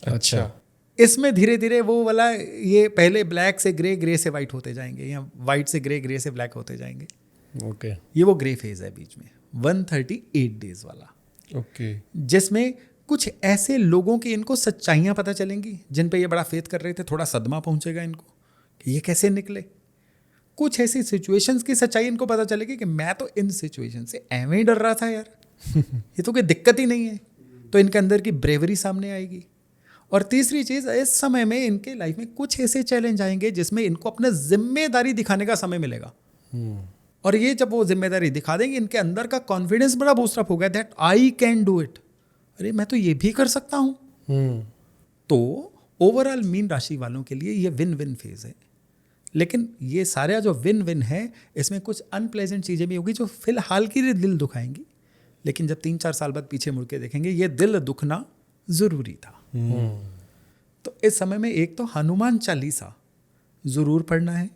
अच्छा। इसमें धीरे धीरे वो वाला, ये पहले ब्लैक से ग्रे, ग्रे से वाइट होते जाएंगे, या वाइट से ग्रे, ग्रे से ब्लैक होते जाएंगे। ओके। ये वो ग्रे फेज है बीच में 138 डेज वाला, ओके। जिसमें कुछ ऐसे लोगों की इनको सच्चाइयाँ पता चलेंगी जिन पे ये बड़ा फेथ कर रहे थे, थोड़ा सदमा पहुंचेगा इनको कि ये कैसे निकले। कुछ ऐसी सिचुएशंस की सच्चाई इनको पता चलेगी कि मैं तो इन सिचुएशन से एवं ही डर रहा था यार, ये तो कोई दिक्कत ही नहीं है। तो इनके अंदर की ब्रेवरी सामने आएगी। और तीसरी चीज़, इस समय में इनके लाइफ में कुछ ऐसे चैलेंज आएंगे जिसमें इनको अपना जिम्मेदारी दिखाने का समय मिलेगा। और ये जब वो जिम्मेदारी दिखा देंगे, इनके अंदर का कॉन्फिडेंस बड़ा बूस्ट अप होगा, that I can do it, अरे मैं तो ये भी कर सकता हूँ। तो ओवरऑल मीन राशि वालों के लिए ये विन विन फेज है। लेकिन ये सारा जो विन विन है, इसमें कुछ अनप्लेजेंट चीज़ें भी होगी जो फिलहाल के लिए दिल दुखाएंगी, लेकिन जब 3-4 साल बाद पीछे मुड़ के देखेंगे ये दिल दुखना ज़रूरी था। तो इस समय में एक तो हनुमान चालीसा ज़रूर पढ़ना है।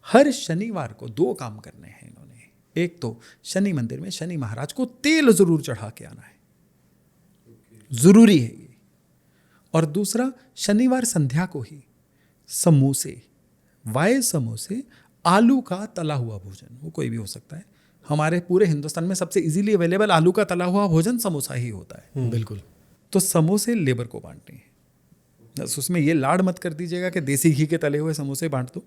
हर शनिवार को 2 काम करने हैं इन्होंने। एक तो शनि मंदिर में शनि महाराज को तेल ज़रूर चढ़ा के आना है, ज़रूरी है ये। और दूसरा, शनिवार संध्या को ही समोसे, वाए समोसे, आलू का तला हुआ भोजन, वो कोई भी हो सकता है। हमारे पूरे हिंदुस्तान में सबसे इजीली अवेलेबल आलू का तला हुआ भोजन समोसा ही होता है। बिल्कुल। तो समोसे लेबर को बांटने हैं। बस उसमें ये लाड मत कर दीजिएगा कि देसी घी के तले हुए समोसे बांट दो,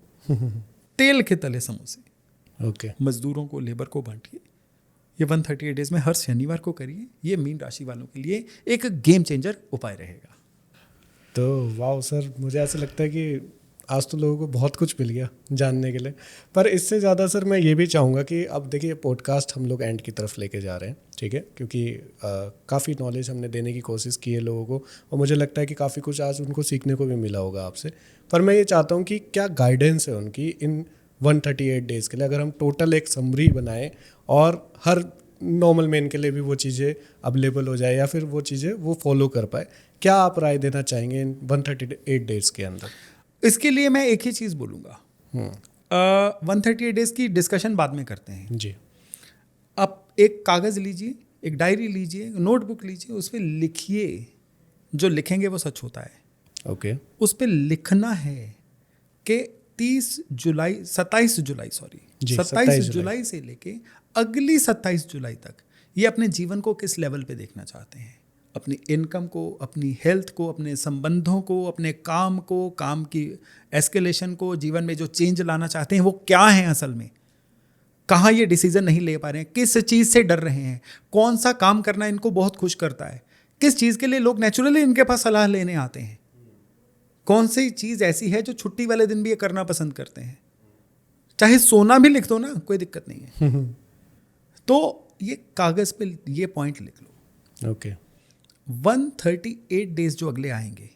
तेल के तले समोसे ओके। मजदूरों को, लेबर को बांटिए। ये 138 डेज में हर शनिवार को करिए। ये मीन राशि वालों के लिए एक गेम चेंजर उपाय रहेगा। तो वाह सर, मुझे ऐसा लगता है कि आज तो लोगों को बहुत कुछ मिल गया जानने के लिए। पर इससे ज़्यादा सर मैं ये भी चाहूँगा कि अब देखिए पॉडकास्ट हम लोग एंड की तरफ लेके जा रहे हैं, ठीक है, क्योंकि काफ़ी नॉलेज हमने देने की कोशिश की है लोगों को, और मुझे लगता है कि काफ़ी कुछ आज उनको सीखने को भी मिला होगा आपसे। पर मैं ये चाहता हूँ कि क्या गाइडेंस है उनकी इन 138 डेज़ के लिए, अगर हम टोटल एक समरी बनाएं और हर नॉर्मल मैन के लिए भी वो चीज़ें अवेलेबल हो जाए या फिर वो चीज़ें वो फॉलो कर पाए, क्या आप राय देना चाहेंगे इन 138 डेज़ के अंदर? इसके लिए मैं एक ही चीज़ बोलूँगा, 138 डेज की डिस्कशन बाद में करते हैं जी। आप एक कागज़ लीजिए, एक डायरी लीजिए, नोटबुक लीजिए, उस पर लिखिए। जो लिखेंगे वो सच होता है। ओके। उस पर लिखना है कि 27 जुलाई से लेके अगली 27 जुलाई तक ये अपने जीवन को किस लेवल पे देखना चाहते हैं, अपनी इनकम को, अपनी हेल्थ को, अपने संबंधों को, अपने काम को, काम की एस्केलेशन को, जीवन में जो चेंज लाना चाहते हैं वो क्या है असल में, कहाँ ये डिसीजन नहीं ले पा रहे हैं, किस चीज़ से डर रहे हैं, कौन सा काम करना इनको बहुत खुश करता है, किस चीज़ के लिए लोग नेचुरली इनके पास सलाह लेने आते हैं, कौन सी चीज़ ऐसी है जो छुट्टी वाले दिन भी ये करना पसंद करते हैं। चाहे सोना भी लिख दो ना, कोई दिक्कत नहीं है। तो ये कागज़ पे ये पॉइंट लिख लो। ओके 138 डेज जो अगले आएंगे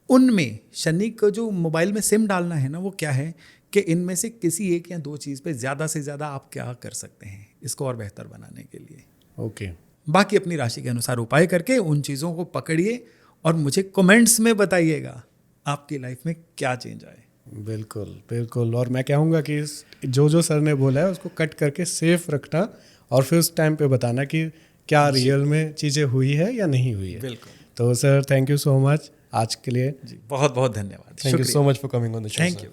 उनमें शनि को जो मोबाइल में सिम डालना है ना, वो क्या है कि इनमें से किसी एक या दो चीज़ पे ज़्यादा से ज़्यादा आप क्या कर सकते हैं इसको और बेहतर बनाने के लिए। ओके बाकी अपनी राशि के अनुसार उपाय करके उन चीज़ों को पकड़िए और मुझे कमेंट्स में बताइएगा आपकी लाइफ में क्या चेंज आए। बिल्कुल बिल्कुल। और मैं कहूँगा कि जो सर ने बोला है उसको कट करके सेफ रखना और फिर उस टाइम पे बताना कि क्या रियल में चीज़ें हुई है या नहीं हुई है। बिल्कुल। तो sir thank you so much आज के लिए। जी बहुत बहुत धन्यवाद। Thank you so much for coming on the show. Thank you.